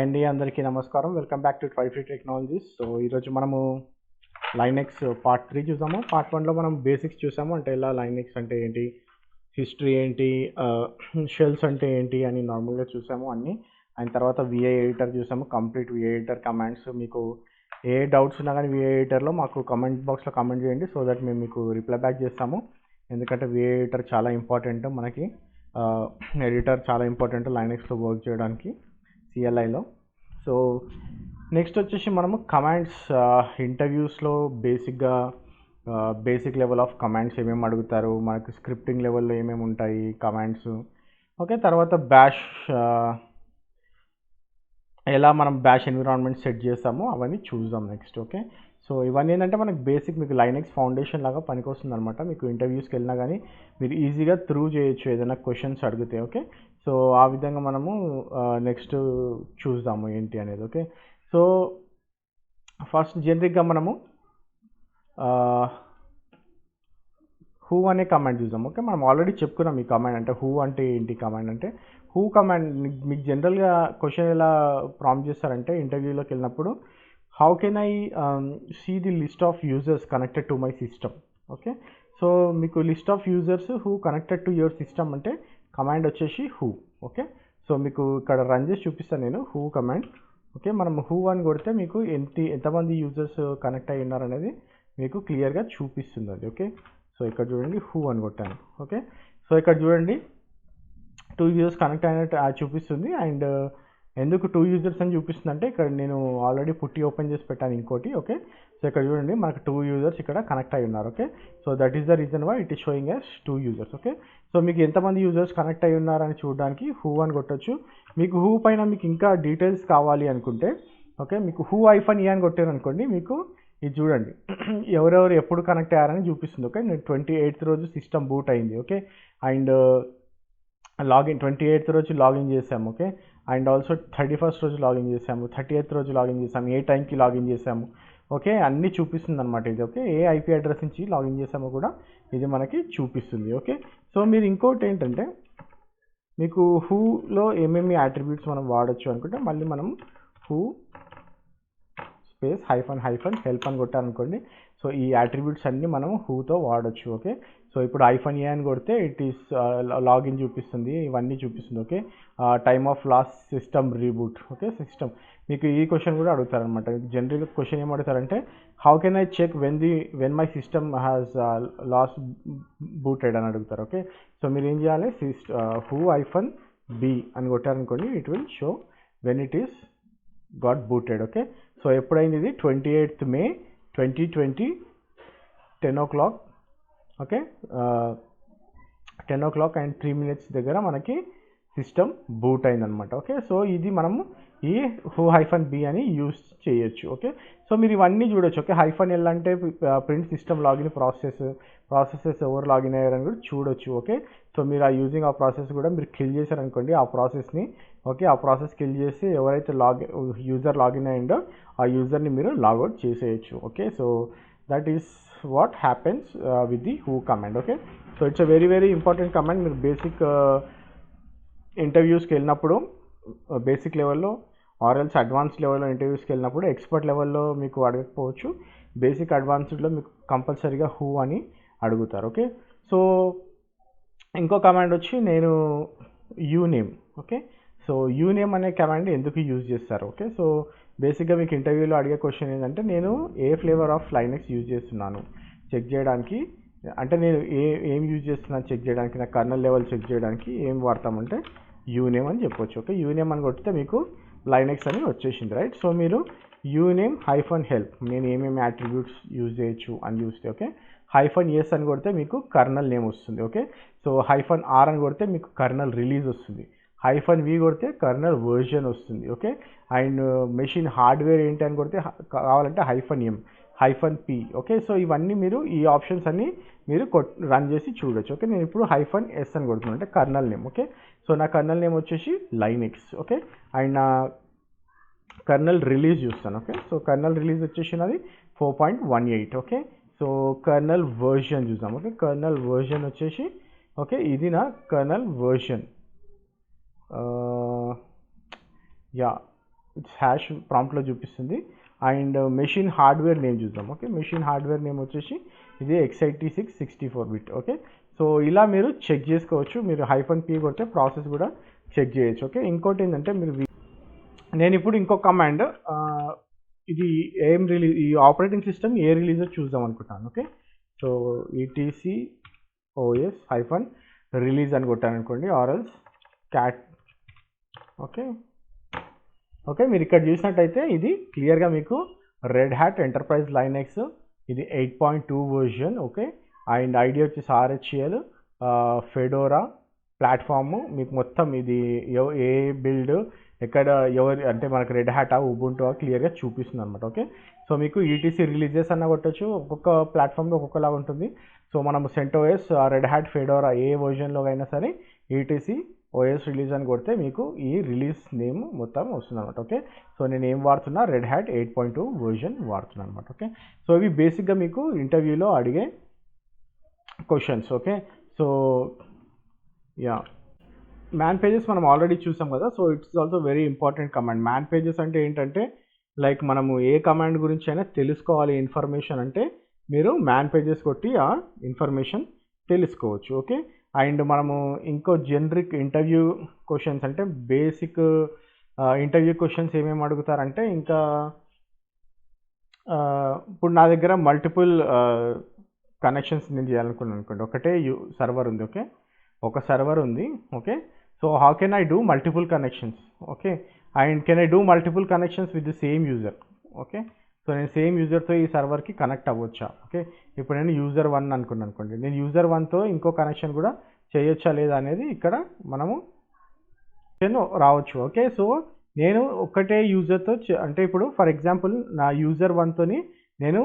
అండి అందరికీ నమస్కారం. Welcome back to try free technologies. So ఈరోజు మనము లైనెక్స్ పార్ట్ 3 చూసాము. పార్ట్ 1లో మనం బేసిక్స్ చూసాము. అంటే ఎలా లైనెక్స్ అంటే ఏంటి, హిస్టరీ ఏంటి, షెల్స్ అంటే ఏంటి అని నార్మల్గా చూసాము అన్నీ. అండ్ తర్వాత విఐ ఎడిటర్ చూసాము, కంప్లీట్ విఐ ఎడిటర్ కమాండ్స్. మీకు ఏ డౌట్స్ ఉన్నా కానీ విఐ ఎడిటర్లో మాకు కమెంట్ బాక్స్లో కమెంట్ చేయండి, సో దట్ మేము మీకు రిప్లై బ్యాక్ చేస్తాము. ఎందుకంటే విఐ ఎడిటర్ చాలా ఇంపార్టెంట్ మనకి. ఎడిటర్ చాలా ఇంపార్టెంట్ లైనెక్స్లో వర్క్ చేయడానికి సిఎల్ఐలో. సో నెక్స్ట్ వచ్చేసి మనము కమాండ్స్, ఇంటర్వ్యూస్లో బేసిక్ లెవెల్ ఆఫ్ కమాండ్స్ ఏమేమి అడుగుతారు, మనకు స్క్రిప్టింగ్ లెవెల్లో ఏమేమి ఉంటాయి కమాండ్స్. ఓకే, తర్వాత బ్యాష్ ఎలా మనం బ్యాష్ ఎన్విరాన్మెంట్ సెట్ చేస్తామో అవన్నీ చూద్దాం నెక్స్ట్. ఓకే, సో ఇవన్నీ ఏంటంటే మనకు బేసిక్ మీకు లైనెక్స్ ఫౌండేషన్ లాగా పనికొస్తుంది అనమాట. మీకు ఇంటర్వ్యూస్కి వెళ్ళినా కానీ మీరు ఈజీగా త్రూ చేయొచ్చు ఏదైనా క్వశ్చన్స్ అడిగితే. ఓకే, సో ఆ విధంగా మనము నెక్స్ట్ చూద్దాము ఏంటి అనేది. ఓకే, సో ఫస్ట్ జనరిక్గా మనము హూ అనే కమాండ్ చూద్దాం. ఓకే, మనం ఆల్రెడీ చెప్పుకున్నాం ఈ కమాండ్ అంటే హూ అంటే ఏంటి. కమాండ్ అంటే హూ కమాండ్ మీకు జనరల్గా క్వశ్చన్ ఎలా ప్రాంప్ట్ చేస్తారంటే ఇంటర్వ్యూలోకి వెళ్ళినప్పుడు, how can I see the list of users connected to my system. Okay, so మీకు list of users who connected to your system అంటే కమాండ్ వచ్చేసి హూ. ఓకే, సో మీకు ఇక్కడ రన్ చేసి చూపిస్తాను నేను హూ కమాండ్. ఓకే, మనం హూ అని కొడితే మీకు ఎంతమంది యూజర్స్ కనెక్ట్ అయ్యి ఉన్నారనేది మీకు క్లియర్గా చూపిస్తుంది అది. ఓకే, సో ఇక్కడ చూడండి హూ అని కొట్టాను. ఓకే, సో ఇక్కడ చూడండి 2 యూజర్స్ కనెక్ట్ అయినట్టు చూపిస్తుంది. అండ్ ఎందుకు 2 యూజర్స్ అని చూపిస్తుంది అంటే ఇక్కడ నేను ఆల్రెడీ పుట్టి ఓపెన్ చేసి పెట్టాను ఇంకోటి. ఓకే, సో ఇక్కడ చూడండి మనకు 2 యూజర్స్ ఇక్కడ కనెక్ట్ అయ్యి ఉన్నారు. Okay, so that is the reason why it is showing as 2 users. Okay, so మీకు ఎంతమంది యూజర్స్ కనెక్ట్ అయ్యి ఉన్నారని చూడడానికి హూ అని కొట్టచ్చు. మీకు హూ పైన మీకు ఇంకా డీటెయిల్స్ కావాలి అనుకుంటే, ఓకే, మీకు హూ -e అని కొట్టారు అనుకోండి, మీకు ఇది చూడండి ఎవరెవరు ఎప్పుడు కనెక్ట్ అయ్యారని చూపిస్తుంది. ఓకే, నేను 28th రోజు సిస్టమ్ బూట్ అయింది. ఓకే, అండ్ లాగిన్ 28th రోజు లాగిన్ చేసాము. ఓకే, అండ్ ఆల్సో 31st రోజు లాగిన్ చేసాము, 30th రోజు లాగిన్ చేసాము, ఏ టైంకి లాగిన్ చేసాము. ఓకే, అన్నీ చూపిస్తుంది అనమాట ఇది. ఓకే, ఏ ఐపీ అడ్రస్ నుంచి లాగిన్ చేసామో కూడా ఇది మనకి చూపిస్తుంది. ఓకే, సో మీరు ఇంకోటి ఏంటంటే మీకు హూలో ఏమేమి అట్రిబ్యూట్స్ మనం వాడచ్చు అనుకుంటే, మళ్ళీ మనం హూ స్పేస్ హైఫన్ హెల్ప్ అని కొట్టారనుకోండి, సో ఈ అట్రిబ్యూట్స్ అన్నీ మనం హూతో వాడచ్చు. ఓకే, సో ఇప్పుడు -e అని కొడితే ఇట్ ఈస్ లాగిన్ చూపిస్తుంది, ఇవన్నీ చూపిస్తుంది. Okay, time of last system reboot. Okay, system మీకు ఈ క్వశ్చన్ కూడా అడుగుతారనమాట. జనరల్గా క్వశ్చన్ ఏం అడుగుతారంటే, how can I check when my system has last booted అని అడుగుతారు. ఓకే, సో మీరు ఏం చేయాలి, హూ -b అని కొట్టారనుకోండి, it will show when it is got booted. Okay, so ఎప్పుడైంది ఇది 28th May 2020 10 o'clock. Okay, 10 o'clock and 3 minutes దగ్గర మనకి సిస్టమ్ బూట్ అయిందనమాట. ఓకే, సో ఇది మనము ఈ హూ -b అని యూస్ చేయొచ్చు. ఓకే, సో మీరు ఇవన్నీ చూడొచ్చు. ఓకే, -l అంటే ప్రింట్ సిస్టమ్ లాగిన్ ప్రాసెసెస్ ఎవరు లాగిన్ అయ్యారని కూడా చూడొచ్చు. ఓకే, సో మీరు ఆ యూజింగ్ ఆ ప్రాసెస్ కూడా మీరు కిల్ చేశారనుకోండి ఆ ప్రాసెస్ని. ఓకే, ఆ ప్రాసెస్ కిల్ చేసి ఎవరైతే యూజర్ లాగిన్ అయ్యిండో ఆ యూజర్ని మీరు లాగౌట్ చేసేయచ్చు. Okay, so that is what happens with the who command. Okay, so it's a very very important command. మీరు బేసిక్ ఇంటర్వ్యూస్కి వెళ్ళినప్పుడు బేసిక్ లెవెల్లో ఆర్ఎల్స్ అడ్వాన్స్ లెవెల్లో ఇంటర్వ్యూస్కి వెళ్ళినప్పుడు ఎక్స్పర్ట్ లెవెల్లో మీకు అడగకపోవచ్చు, బేసిక్ అడ్వాన్స్డ్లో మీకు కంపల్సరీగా హూ అని అడుగుతారు. ఓకే, సో ఇంకో కమాండ్ వచ్చి నేను యూనేమ్. ఓకే, సో యూనేమ్ అనే కమాండ్ ఎందుకు యూజ్ చేస్తారు. ఓకే, సో బేసిక్గా మీకు ఇంటర్వ్యూలో అడిగే క్వశ్చన్ ఏంటంటే, నేను ఏ ఫ్లేవర్ ఆఫ్ లైనెక్స్ యూజ్ చేస్తున్నాను చెక్ చేయడానికి, అంటే నేను ఏం యూజ్ చేస్తున్నాను చెక్ చేయడానికి, నా కర్నల్ లెవెల్ చెక్ చేయడానికి ఏం వాడతామంటే యూనేమ్ అని చెప్పొచ్చు. ఓకే, యూనేమ్ అని కొడితే మీకు లైనెక్స్ అని వచ్చేసింది, రైట్. సో మీరు యూనేమ్ -help నేను ఏమేమి అట్రిబ్యూట్స్ యూజ్ చేయొచ్చు అని చూస్తే, ఓకే, -s అని కొడితే మీకు కర్నల్ నేమ్ వస్తుంది. ఓకే, సో -r అని కొడితే మీకు కర్నల్ రిలీజ్ వస్తుంది, -v కొడితే కర్నల్ వర్జన్ వస్తుంది. ఓకే, అండ్ మెషిన్ హార్డ్వేర్ ఏంటి అని కొడితే కావాలంటే -m -p. ఓకే, సో ఇవన్నీ మీరు ఈ ఆప్షన్స్ అన్నీ మీరు రన్ చేసి చూడొచ్చు. ఓకే, నేను ఇప్పుడు -s అని కొడుతున్నాను అంటే కర్నల్ నేమ్. ఓకే, సో నా కర్నల్ నేమ్ వచ్చేసి లైనెక్స్. ఓకే, అండ్ నా కర్నల్ రిలీజ్ చూస్తాను. ఓకే, సో కర్నల్ రిలీజ్ వచ్చేసి నాది 4.18. ఓకే, సో కర్నల్ వర్జన్ చూద్దాం. ఓకే, కర్నల్ వర్జన్ వచ్చేసి, ఓకే, ఇది నా కర్నల్ వర్జన్. హ్యాష్ ప్రాంప్ట్లో చూపిస్తుంది. అండ్ మెషిన్ హార్డ్వేర్ నేమ్ చూద్దాం. ఓకే, మెషిన్ హార్డ్వేర్ నేమ్ వచ్చేసి ఇది x86 64 బిట్. ఓకే, సో ఇలా మీరు చెక్ చేసుకోవచ్చు. మీరు -p కొడితే ప్రాసెస్ కూడా చెక్ చేయొచ్చు. ఓకే, ఇంకోటి ఏంటంటే నేను ఇప్పుడు ఇంకో కమాండ్ ఇది ఏం రిలీజ్, ఈ ఆపరేటింగ్ సిస్టమ్ ఏ రిలీజో చూద్దాం అనుకుంటాను. ఓకే, సో etc/os -రిలీజ్ అని కొట్టాను అనుకోండి, ఆర్ఎల్స్ క్యాట్. ఓకే ఓకే, మీరు ఇక్కడ చూసినట్టయితే ఇది క్లియర్గా మీకు రెడ్ హ్యాట్ ఎంటర్ప్రైజ్ లైనెక్స్ ఇది 8.2 వర్జన్. ఓకే, అండ్ ఐడియా వచ్చేసి RHEL, ఫెడోరా ప్లాట్ఫామ్ మీకు మొత్తం ఇది ఏ బిల్డ్ ఎక్కడ ఎవరి అంటే మనకు రెడ్ హ్యాటా ఉబుంటూ క్లియర్గా చూపిస్తుంది అనమాట. ఓకే, సో మీకు ఈటీసీ రిలీజెస్ అన్న కొట్టచ్చు, ఒక్కొక్క ప్లాట్ఫామ్లో ఒక్కొక్కలాగా ఉంటుంది. సో మనము CentOS, రెడ్ హ్యాట్, ఫెడోరా ఏ వర్జన్లో అయినా సరే ఈటీసీ ఓఎస్ రిలీజ్ అని కొడితే మీకు ఈ రిలీజ్ నేమ్ మొత్తం వస్తుంది అనమాట. ఓకే, సో నేను ఏం వాడుతున్నా, రెడ్ హ్యాట్ 8.2 వర్జన్ వాడుతున్నాను అనమాట. ఓకే, సో ఇవి బేసిక్గా మీకు ఇంటర్వ్యూలో అడిగే questions. Okay, so yeah, man pages మనం ఆల్రెడీ చూసాం కదా. So it's also very important command. Man pages అంటే ఏంటంటే లైక్ మనము ఏ కమాండ్ గురించి అయినా తెలుసుకోవాలి ఇన్ఫర్మేషన్ అంటే మీరు మ్యాన్ పేజెస్ కొట్టి ఆ ఇన్ఫర్మేషన్ తెలుసుకోవచ్చు. ఓకే, అండ్ మనము ఇంకో జనరిక్ ఇంటర్వ్యూ క్వశ్చన్స్ అంటే బేసిక్ ఇంటర్వ్యూ క్వశ్చన్స్ ఏమేమి అడుగుతారంటే ఇంకా ఇప్పుడు నా దగ్గర మల్టిపుల్ కనెక్షన్స్ నేను చేయాలనుకున్నాను అనుకోండి. ఒకటే సర్వర్ ఉంది. ఓకే, ఒక సర్వర్ ఉంది. Okay, so how can I do multiple connections? Okay, and can I do multiple connections with the same user? Okay, so నేను సేమ్ యూజర్తో ఈ సర్వర్కి కనెక్ట్ అవ్వచ్చా? ఓకే, ఇప్పుడు నేను యూజర్ 1 అనుకున్నాను అనుకోండి, నేను యూజర్ 1తో ఇంకో కనెక్షన్ కూడా చేయొచ్చా లేదా అనేది ఇక్కడ మనము రావచ్చు. ఓకే, సో నేను ఒకటే యూజర్తో అంటే ఇప్పుడు ఫర్ ఎగ్జాంపుల్ నా యూజర్ 1తోని నేను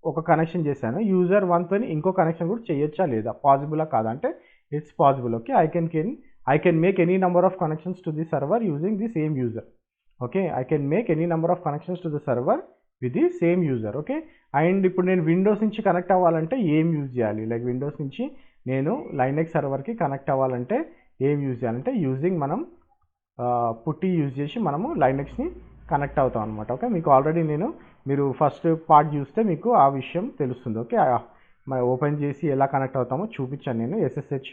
ఒక కనెక్షన్ చేశాను, యూజర్ 1తోని ఇంకో కనెక్షన్ కూడా చేయొచ్చా లేదా, పాసిబులా కాదా అంటే it's possible. Okay, I can make any number of connections to the server using the same user. Okay, I can make any number of connections to the server with the same user. Okay, and ఇప్పుడు నేను Windows నుంచి connect అవ్వాలంటే ఏం use చేయాలి, like Windows నుంచి నేను Linux సర్వర్కి connect అవ్వాలంటే ఏం యూజ్ చేయాలంటే యూజింగ్ మనం పుట్టి యూజ్ చేసి మనము లైనెక్స్ని కనెక్ట్ అవుతాం అనమాట. ఓకే, మీకు ఆల్రెడీ మీరు ఫస్ట్ పార్ట్ చూస్తే మీకు ఆ విషయం తెలుస్తుంది. ఓకే, ఓపెన్ చేసి ఎలా కనెక్ట్ అవుతామో చూపించాను నేను. SSH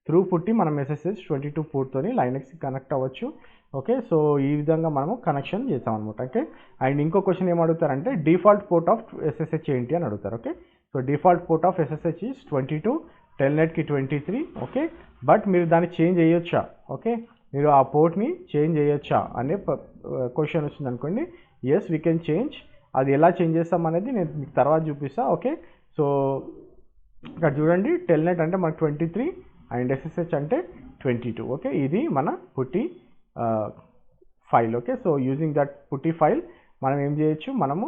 త్రూ పుట్టి మనం SSH 22 పోర్ట్తోని లైనెక్స్కి కనెక్ట్ అవ్వచ్చు. ఓకే, సో ఈ విధంగా మనము కనెక్షన్ చేస్తాం అనమాట. ఓకే, అండ్ ఇంకో క్వశ్చన్ ఏం అడుగుతారంటే డిఫాల్ట్ పోర్ట్ ఆఫ్ SSH ఏంటి అని అడుగుతారు. Okay, so default port of SSH is 22, టెల్నెట్కి 23. Okay, but మీరు దాన్ని చేంజ్ చేయొచ్చా? ఓకే, మీరు ఆ పోర్ట్ని చేంజ్ చేయొచ్చా అనే క్వశ్చన్ వచ్చింది అనుకోండి. Yes, we can change. అది ఎలా చేంజ్ చేస్తాం అనేది నేను మీకు తర్వాత చూపిస్తాను. ఓకే, సో ఇక్కడ చూడండి, టెల్నెట్ అంటే మనకు 23 అండ్ SSH అంటే 22. ఓకే, ఇది మన పుట్టి file. Okay, so using that పుట్టి ఫైల్ మనం ఏం చేయొచ్చు, మనము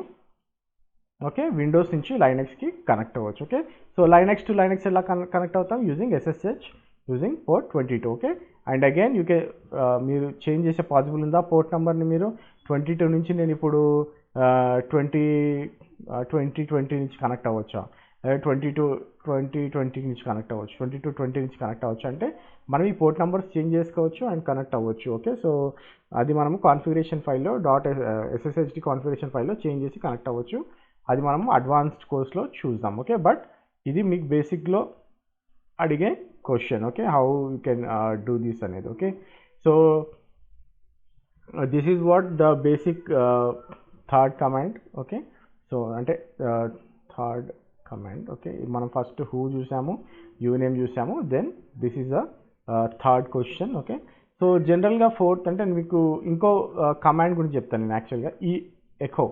ఓకే విండోస్ నుంచి లైనెక్స్కి కనెక్ట్ అవ్వచ్చు. Okay, so Linux to Linux ఎలా కనెక్ట్ అవుతాం, using SSH using port 22. Okay, and again మీరు చేంజ్ చేసే పాసిబుల్ ఉందా పోర్ట్ నెంబర్ని? మీరు 22 నుంచి నేను ఇప్పుడు 20 నుంచి కనెక్ట్ అవ్వచ్చా, 20 నుంచి కనెక్ట్ అవ్వచ్చు, 20 నుంచి కనెక్ట్ అవ్వచ్చు అంటే మనం ఈ పోర్ట్ నెంబర్స్ చేంజ్ చేసుకోవచ్చు అండ్ కనెక్ట్ అవ్వచ్చు. ఓకే, సో అది మనము కాన్ఫిగరేషన్ ఫైల్లో .sshd కాన్ఫిగరేషన్ ఫైల్లో చేంజ్ చేసి కనెక్ట్ అవ్వచ్చు. అది మనము అడ్వాన్స్డ్ కోర్స్లో చూద్దాం. ఓకే, బట్ ఇది మీకు బేసిక్లో అడిగే question. Okay, how you can do this అనేది. Okay, so this is what the basic third command. Okay, so అంటే థర్డ్ కమాండ్. ఓకే, మనం ఫస్ట్ హూ చూసాము, యూనేమ్ చూసాము, then this is a third question. Okay, so జనరల్గా fourth అంటే మీకు ఇంకో command గురించి చెప్తాను నేను యాక్చువల్గా, ఈ ఎకో.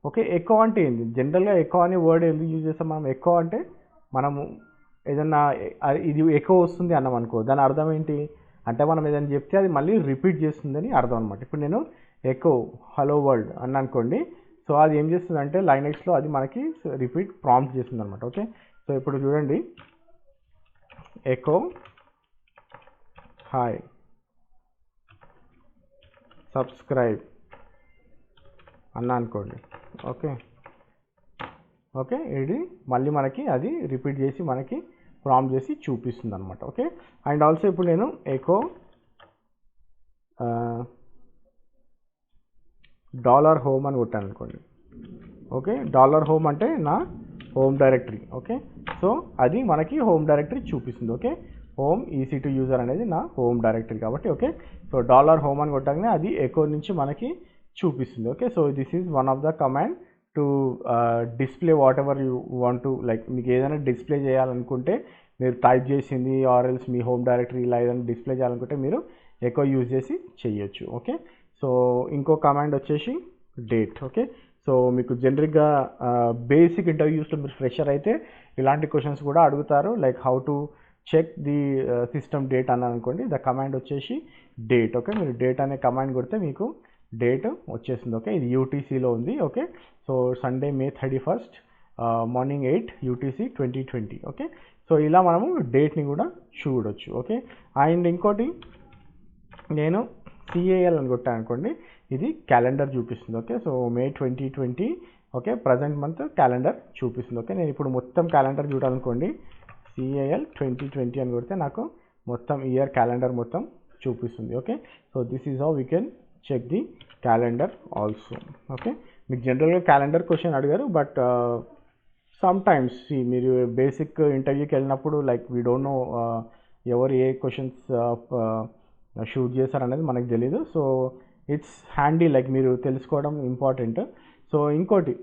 ఓకే, ఎకో అంటే ఏంటి? జనరల్గా ఎకో అనే వర్డ్ ఎందుకు యూజ్ చేస్తాం మనం? ఎకో అంటే మనము ఏదన్నా ఇది ఎకో వస్తుంది అన్నాం అనుకో, దాని అర్థం ఏంటి అంటే మనం ఏదైనా చెప్తే అది మళ్ళీ రిపీట్ చేస్తుందని అర్థం అనమాట. ఇప్పుడు నేను ఎకో హలో వరల్డ్ అన్న అనుకోండి, సో అది ఏం చేస్తుంది అంటే లైనెక్స్లో అది మనకి రిపీట్ ప్రాంప్ట్ చేస్తుంది అనమాట. ఓకే, సో ఇప్పుడు చూడండి, ఎకో హాయ్ సబ్స్క్రైబ్ అన్న అనుకోండి. ఓకే ఓకే, ఇది మళ్ళీ మనకి అది రిపీట్ చేసి మనకి ప్రాంప్ట్ చేసి చూపిస్తుంది అనమాట. ఓకే, అండ్ ఆల్సో ఇప్పుడు నేను ఎకో $home అని కొట్టాను అనుకోండి. ఓకే, $home అంటే నా హోమ్ డైరెక్టరీ. ఓకే, సో అది మనకి హోమ్ డైరెక్టరీ చూపిస్తుంది. ఓకే, హోమ్ EC2 యూజర్ అనేది నా హోమ్ డైరెక్టరీ కాబట్టి. ఓకే, సో $home అని కొట్టగానే అది ఎకో నుంచి మనకి చూపిస్తుంది. Okay, so this is one of the command to display what ever you want to, like మీకు ఏదైనా డిస్ప్లే చేయాలనుకుంటే మీరు టైప్ చేసింది ఆర్ఎల్స్ మీ హోమ్ డైరెక్టరీ ఇలా ఏదైనా డిస్ప్లే చేయాలనుకుంటే మీరు ఎకో యూజ్ చేసి చేయొచ్చు. ఓకే, సో ఇంకో కమాండ్ వచ్చేసి డేట్. ఓకే, సో మీకు జనరిక్గా బేసిక్ ఇంటర్వ్యూస్లో మీరు ఫ్రెషర్ అయితే ఇలాంటి క్వశ్చన్స్ కూడా అడుగుతారు, like how to check the system date అన్నారు అనుకోండి. ద కమాండ్ వచ్చేసి డేట్. ఓకే, మీరు డేట్ అనే కమాండ్ కొడితే మీకు డేట్ వచ్చేసింది. ఓకే, ఇది UTCలో ఉంది. Okay, so Sunday May 31st morning 8 UTC 2020. Okay, so ఇలా మనము డేట్ని కూడా చూడొచ్చు. ఓకే, అండ్ ఇంకోటి నేను CAL అని కొట్టాను అనుకోండి, ఇది క్యాలెండర్ చూపిస్తుంది. Okay, so May 2020. Okay, present month calendar చూపిస్తుంది. ఓకే, నేను ఇప్పుడు మొత్తం క్యాలెండర్ చూడాలనుకోండి, CAL 2020 అని కొడితే నాకు మొత్తం ఇయర్ క్యాలెండర్ మొత్తం చూపిస్తుంది. Okay, so this is how we can check the calendar also. Okay, మీకు జనరల్గా క్యాలెండర్ క్వశ్చన్ అడిగారు, బట్ సమ్ టైమ్స్ మీరు బేసిక్ ఇంటర్వ్యూకి వెళ్ళినప్పుడు లైక్ వీ డోంట్ నో ఎవరు ఏ క్వశ్చన్స్ షూట్ చేశారనేది మనకు తెలీదు. సో ఇట్స్ హ్యాండీ, లైక్ మీరు తెలుసుకోవడం ఇంపార్టెంట్. సో ఇంకోటి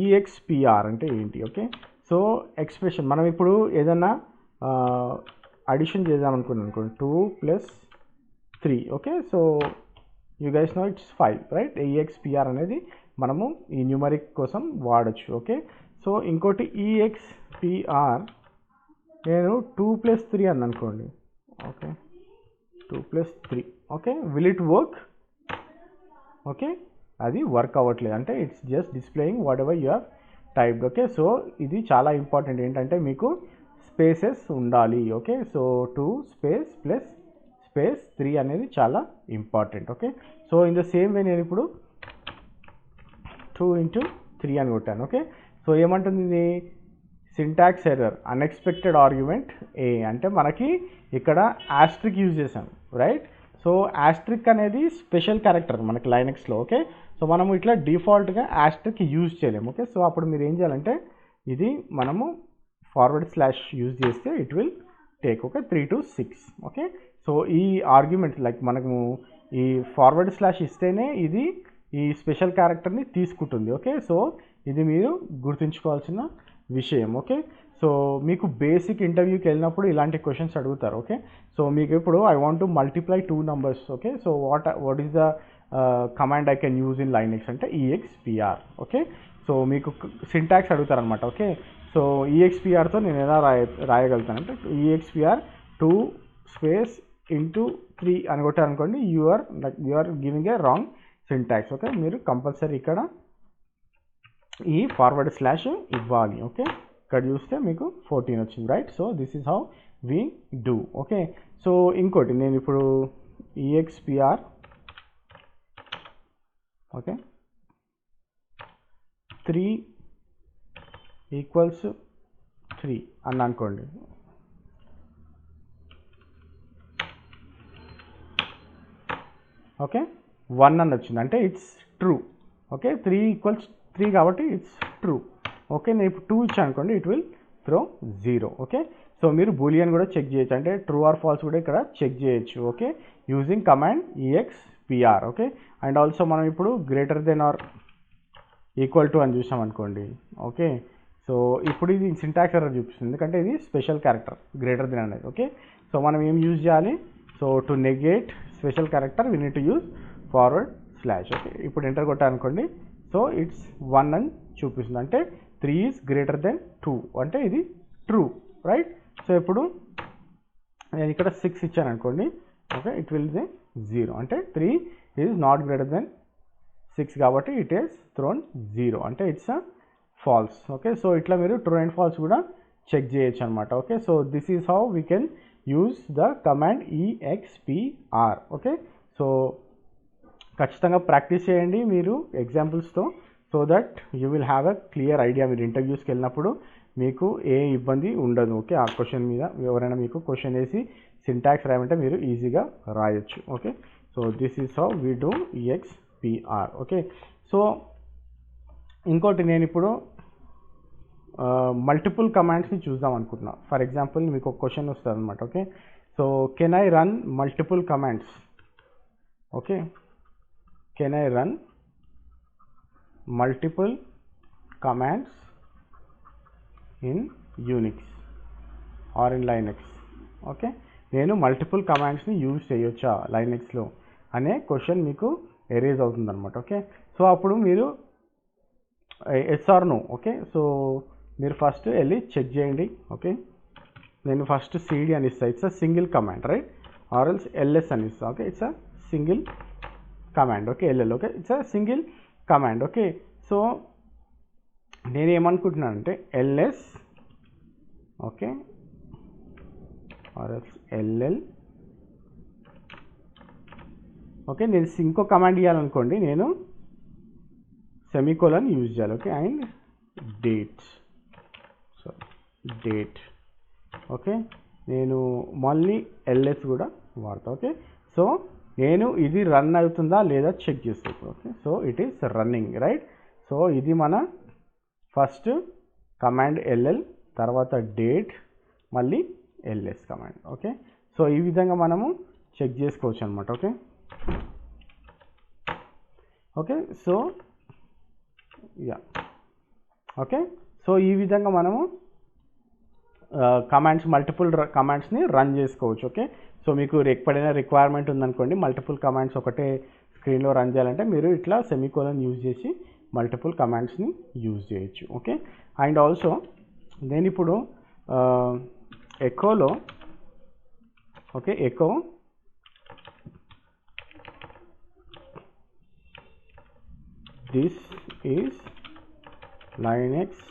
EXPR అంటే ఏంటి? ఓకే, సో ఎక్స్ప్రెషన్ మనం ఇప్పుడు ఏదైనా అడిషన్ చేద్దామనుకున్నాం అనుకోండి, 2 + 3. Okay, so you guys know it's 5, right? EXPR అనేది మనము ఈ న్యూమరిక్ కోసం వాడచ్చు. ఓకే, సో ఇంకోటి EXPR నేను 2 + 3 అని అనుకోండి. Okay, 2 + 3. Okay, will it work? Okay, అది వర్క్ అవ్వట్లేదు, అంటే it's just displaying what ever you have typed. Okay, so ఇది చాలా ఇంపార్టెంట్ ఏంటంటే మీకు స్పేసెస్ ఉండాలి. Okay, so 2 space plus space 3 అనేది చాలా important. Okay, so in the same way నేను ఇప్పుడు 2 × 3 అని కొట్టాను. ఓకే, సో ఏమంటుంది ఇది? Syntax error, unexpected argument A అంటే మనకి ఇక్కడ ఆస్ట్రిక్ యూజ్ చేశాను, రైట్? సో ఆస్ట్రిక్ అనేది స్పెషల్ క్యారెక్టర్ మనకి లైనక్స్లో. ఓకే, సో మనము ఇట్లా డిఫాల్ట్గా ఆస్ట్రిక్ యూజ్ చేయలేము. ఓకే, సో అప్పుడు మీరు ఏం చేయాలంటే ఇది మనము // యూజ్ చేస్తే it will take. Okay, 3 to 6. Okay, so ఈ ఆర్గ్యుమెంట్ లైక్ మనము ఈ // ఇస్తేనే ఇది ఈ స్పెషల్ క్యారెక్టర్ని తీసుకుంటుంది. ఓకే, సో ఇది మీరు గుర్తుంచుకోవాల్సిన విషయం. ఓకే, సో మీకు బేసిక్ ఇంటర్వ్యూకి వెళ్ళినప్పుడు ఇలాంటి క్వశ్చన్స్ అడుగుతారు. ఓకే, సో మీకు ఇప్పుడు I want to multiply 2 numbers. Okay, so what is the command I can use in Linux అంటే EXPR. ఓకే, సో మీకు సింటాక్స్ అడుగుతారనమాట. ఓకే, సో EXPRతో నేను ఎలా రాయగలుగుతానంటే EXPR 2 స్పేస్ × 3 అని కొట్టారనుకోండి, you are giving a wrong syntax. Okay, మీరు కంపల్సరీ ఇక్కడ ఈ // ఇవ్వాలి. ఓకే, ఇక్కడ చూస్తే మీకు 14 వచ్చింది, right? So this is how we do. Okay, so ఇంకోటి నేను ఇప్పుడు EXPR ఓకే 3 = 3 అని అనుకోండి. ఓకే, 1 అని వచ్చింది అంటే ఇట్స్ ట్రూ. ఓకే, 3 = 3 కాబట్టి ఇట్స్ ట్రూ. ఓకే, నేను ఇప్పుడు 2 ఇచ్చాను అనుకోండి, it will throw 0. Okay, so మీరు బూలియన్ కూడా చెక్ చేయొచ్చు, అంటే ట్రూ ఆర్ ఫాల్స్ కూడా ఇక్కడ చెక్ చేయొచ్చు. Okay, using command EXPR. Okay, and also మనం ఇప్పుడు >= అని చూసాం అనుకోండి. ఓకే, సో ఇప్పుడు ఇది సింటాక్స్ ఎర్రర్ చూపిస్తుంది, ఎందుకంటే ఇది స్పెషల్ క్యారెక్టర్ > అనేది. ఓకే, సో మనం ఏం యూజ్ చేయాలి? So to negate special character we need to use // okay, ఇప్పుడు ఎంటర్ కొట్టాలనుకోండి, సో ఇట్స్ 1 అని చూపిస్తుంది, అంటే 3 ఈజ్ > 2 అంటే ఇది ట్రూ, రైట్? సో ఇప్పుడు నేను ఇక్కడ 6 ఇచ్చాను అనుకోండి. ఓకే, ఇట్ విల్ బి 0 అంటే 3 ఈజ్ నాట్ >6 కాబట్టి ఇట్ ఈస్ థ్రోన్ 0 అంటే ఇట్స్ ఫాల్స్. ఓకే, సో ఇట్లా మీరు ట్రూ అండ్ ఫాల్స్ కూడా చెక్ చేయొచ్చు అనమాట. Okay, so this is how we can use the command EXPR. Okay, so ఖచ్చితంగా ప్రాక్టీస్ చేయండి మీరు ఎగ్జాంపుల్స్తో, so that you will have a clear idea. మీరు ఇంటర్వ్యూస్కి వెళ్ళినప్పుడు మీకు ఏ ఇబ్బంది ఉండదు. ఓకే, ఆ క్వశ్చన్ మీద ఎవరైనా మీకు క్వశ్చన్ వేసి సింటాక్స్ రాయమంటే మీరు ఈజీగా రాయొచ్చు. Okay, so this is how we do EXPR. PR. Okay, so ఇంకోటి నేను ఇప్పుడు మల్టిపుల్ కమాండ్స్ని చూద్దాం అనుకుంటున్నా. ఫర్ ఎగ్జాంపుల్ మీకు ఒక క్వశ్చన్ వస్తుంది అనమాట. Okay, so can I run multiple commands? Okay, can I run multiple commands in Unix or in Linux? Okay, నేను మల్టిపుల్ కమాండ్స్ని యూజ్ చేయొచ్చా లైనక్స్లో అనే క్వశ్చన్ మీకు ఎరేజ్ అవుతుంది అనమాట. ఓకే, సో అప్పుడు మీరు yes or no. Okay, so మీరు ఫస్ట్ వెళ్ళి చెక్ చేయండి. ఓకే, నేను ఫస్ట్ సిడి అని ఇస్తాను. It's a single command, right? Or else LS అని ఇస్తాను. Okay, it's a single command. Okay, LL. Okay, it's a single command. Okay, so నేను ఏమనుకుంటున్నానంటే LS, okay, or else LL. Okay, నేను ఇంకో command ఇవ్వాలనుకోండి, నేను సెమీకోలన్ యూజ్ చేయాలి. Okay, and date. So date. Okay, నేను మళ్ళీ ఎల్ఎస్ కూడా వాడతా. ఓకే, సో నేను ఇది రన్ అవుతుందా లేదా చెక్ చేస్తాను. Okay, so it is running, right? So ఇది మన ఫస్ట్ కమాండ్ ఎల్ఎల్, తర్వాత డేట్, మళ్ళీ ఎల్ఎస్ కమాండ్. ఓకే, సో ఈ విధంగా మనము చెక్ చేసుకోవచ్చు అనమాట. Okay, okay, so yeah, okay, so ఈ విధంగా మనము కమాండ్స్, మల్టిపుల్ కమాండ్స్ని రన్ చేసుకోవచ్చు. ఓకే, సో మీకు ఎప్పుడైనా రిక్వైర్మెంట్ ఉందనుకోండి, మల్టిపుల్ కమాండ్స్ ఒకటే స్క్రీన్లో రన్ చేయాలంటే మీరు ఇట్లా సెమీకోలన్ యూజ్ చేసి మల్టిపుల్ కమాండ్స్ని యూజ్ చేయొచ్చు. ఓకే, అండ్ ఆల్సో నేను ఇప్పుడు ఎకోలో, okay, echo this is Linux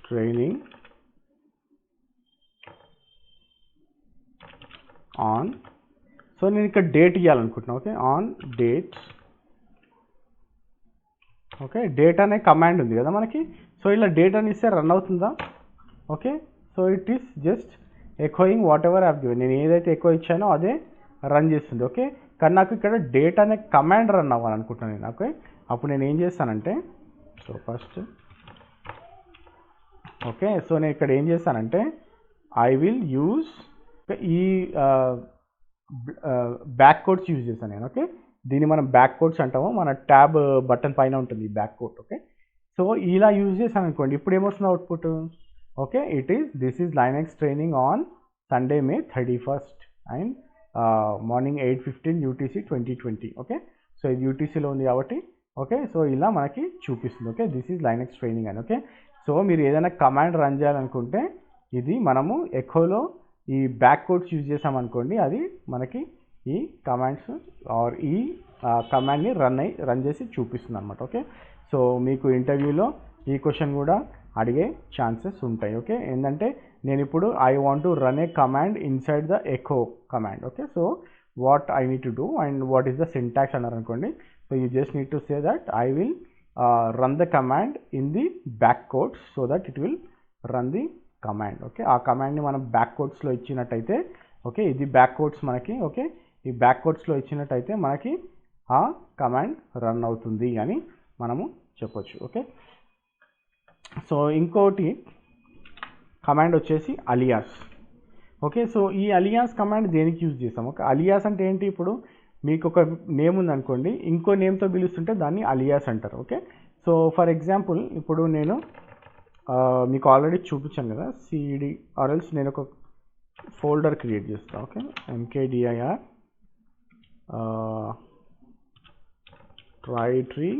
training on. So నేను ఇక్కడ డేట్ ఇవ్వాలనుకుంటున్నాను. Okay, on date. Okay, date అనే కమాండ్ ఉంది కదా మనకి. సో ఇలా డేట్ అని ఇస్తే రన్ అవుతుందా? Okay, so it is just echoing whatever I have given. నేను ఏదైతే ఎకో ఇచ్చానో అదే రన్ చేస్తుంది. ఓకే, కానీ నాకు ఇక్కడ డేట్ అనే కమాండ్ రన్ అవ్వాలనుకుంటున్నాను నేను. ఓకే, అప్పుడు నేను ఏం చేస్తానంటే, సో ఫస్ట్, ఓకే, సో నేను ఇక్కడ ఏం చేస్తానంటే ఐ విల్ యూజ్ ఈ బ్యాక్ కోడ్స్ యూజ్ చేశాను నేను. ఓకే, దీన్ని మనం బ్యాక్ కోడ్స్ అంటాము, మన ట్యాబ్ బటన్ పైన ఉంటుంది ఈ బ్యాక్ కోడ్. ఓకే, సో ఇలా యూజ్ చేశాను అనుకోండి, ఇప్పుడు ఏమొస్తుంది output? Okay, this is Linux training on Sunday May 31st and morning 8:15 UTC 2020. Okay, so ఇది యూటీసీలో ఉంది కాబట్టి, ఓకే, సో ఇలా మనకి చూపిస్తుంది. Okay, this is Linux training అని. ఓకే, సో మీరు ఏదైనా కమాండ్ రన్ చేయాలనుకుంటే ఇది మనము ఎకోలో ఈ బ్యాక్ కోడ్స్ యూజ్ చేసామనుకోండి, అది మనకి ఈ కమాండ్స్ ఆర్ ఈ కమాండ్ని రన్ చేసి చూపిస్తుంది అనమాట. ఓకే, సో మీకు ఇంటర్వ్యూలో ఈ క్వశ్చన్ కూడా అడిగే ఛాన్సెస్ ఉంటాయి. ఓకే, ఏంటంటే నేను ఇప్పుడు I want to run a command inside the echo command. Okay, so what I need to do and what is the syntax అన్నారు అనుకోండి. So you just need to say that I will run the command in the back codes so that it will run the command. Okay, ఆ కమాండ్ని మనం back కోడ్స్లో ఇచ్చినట్టయితే, okay, ఇది back codes మనకి. Okay, ఈ బ్యాక్ కోడ్స్లో ఇచ్చినట్టయితే మనకి ఆ కమాండ్ రన్ అవుతుంది అని మనము చెప్పొచ్చు. ఓకే, సో ఇంకోటి కమాండ్ వచ్చేసి అలియాస్. ఓకే, సో ఈ అలియాస్ కమాండ్ దేనికి యూజ్ చేస్తాం? ఓకే, అలియాస్ అంటే ఏంటి? ఇప్పుడు మీకు ఒక నేమ్ ఉందనుకోండి, ఇంకో నేమ్తో పిలుస్తుంటే దాన్ని అలియాస్ అంటారు. ఓకే, సో ఫర్ ఎగ్జాంపుల్ ఇప్పుడు నేను మీకు ఆల్రెడీ చూపించాను కదా, సిడి ఆర్ ఎల్స్ నేను ఒక ఫోల్డర్ క్రియేట్ చేస్తాను. ఓకే, mkdir ట్రైట్రీ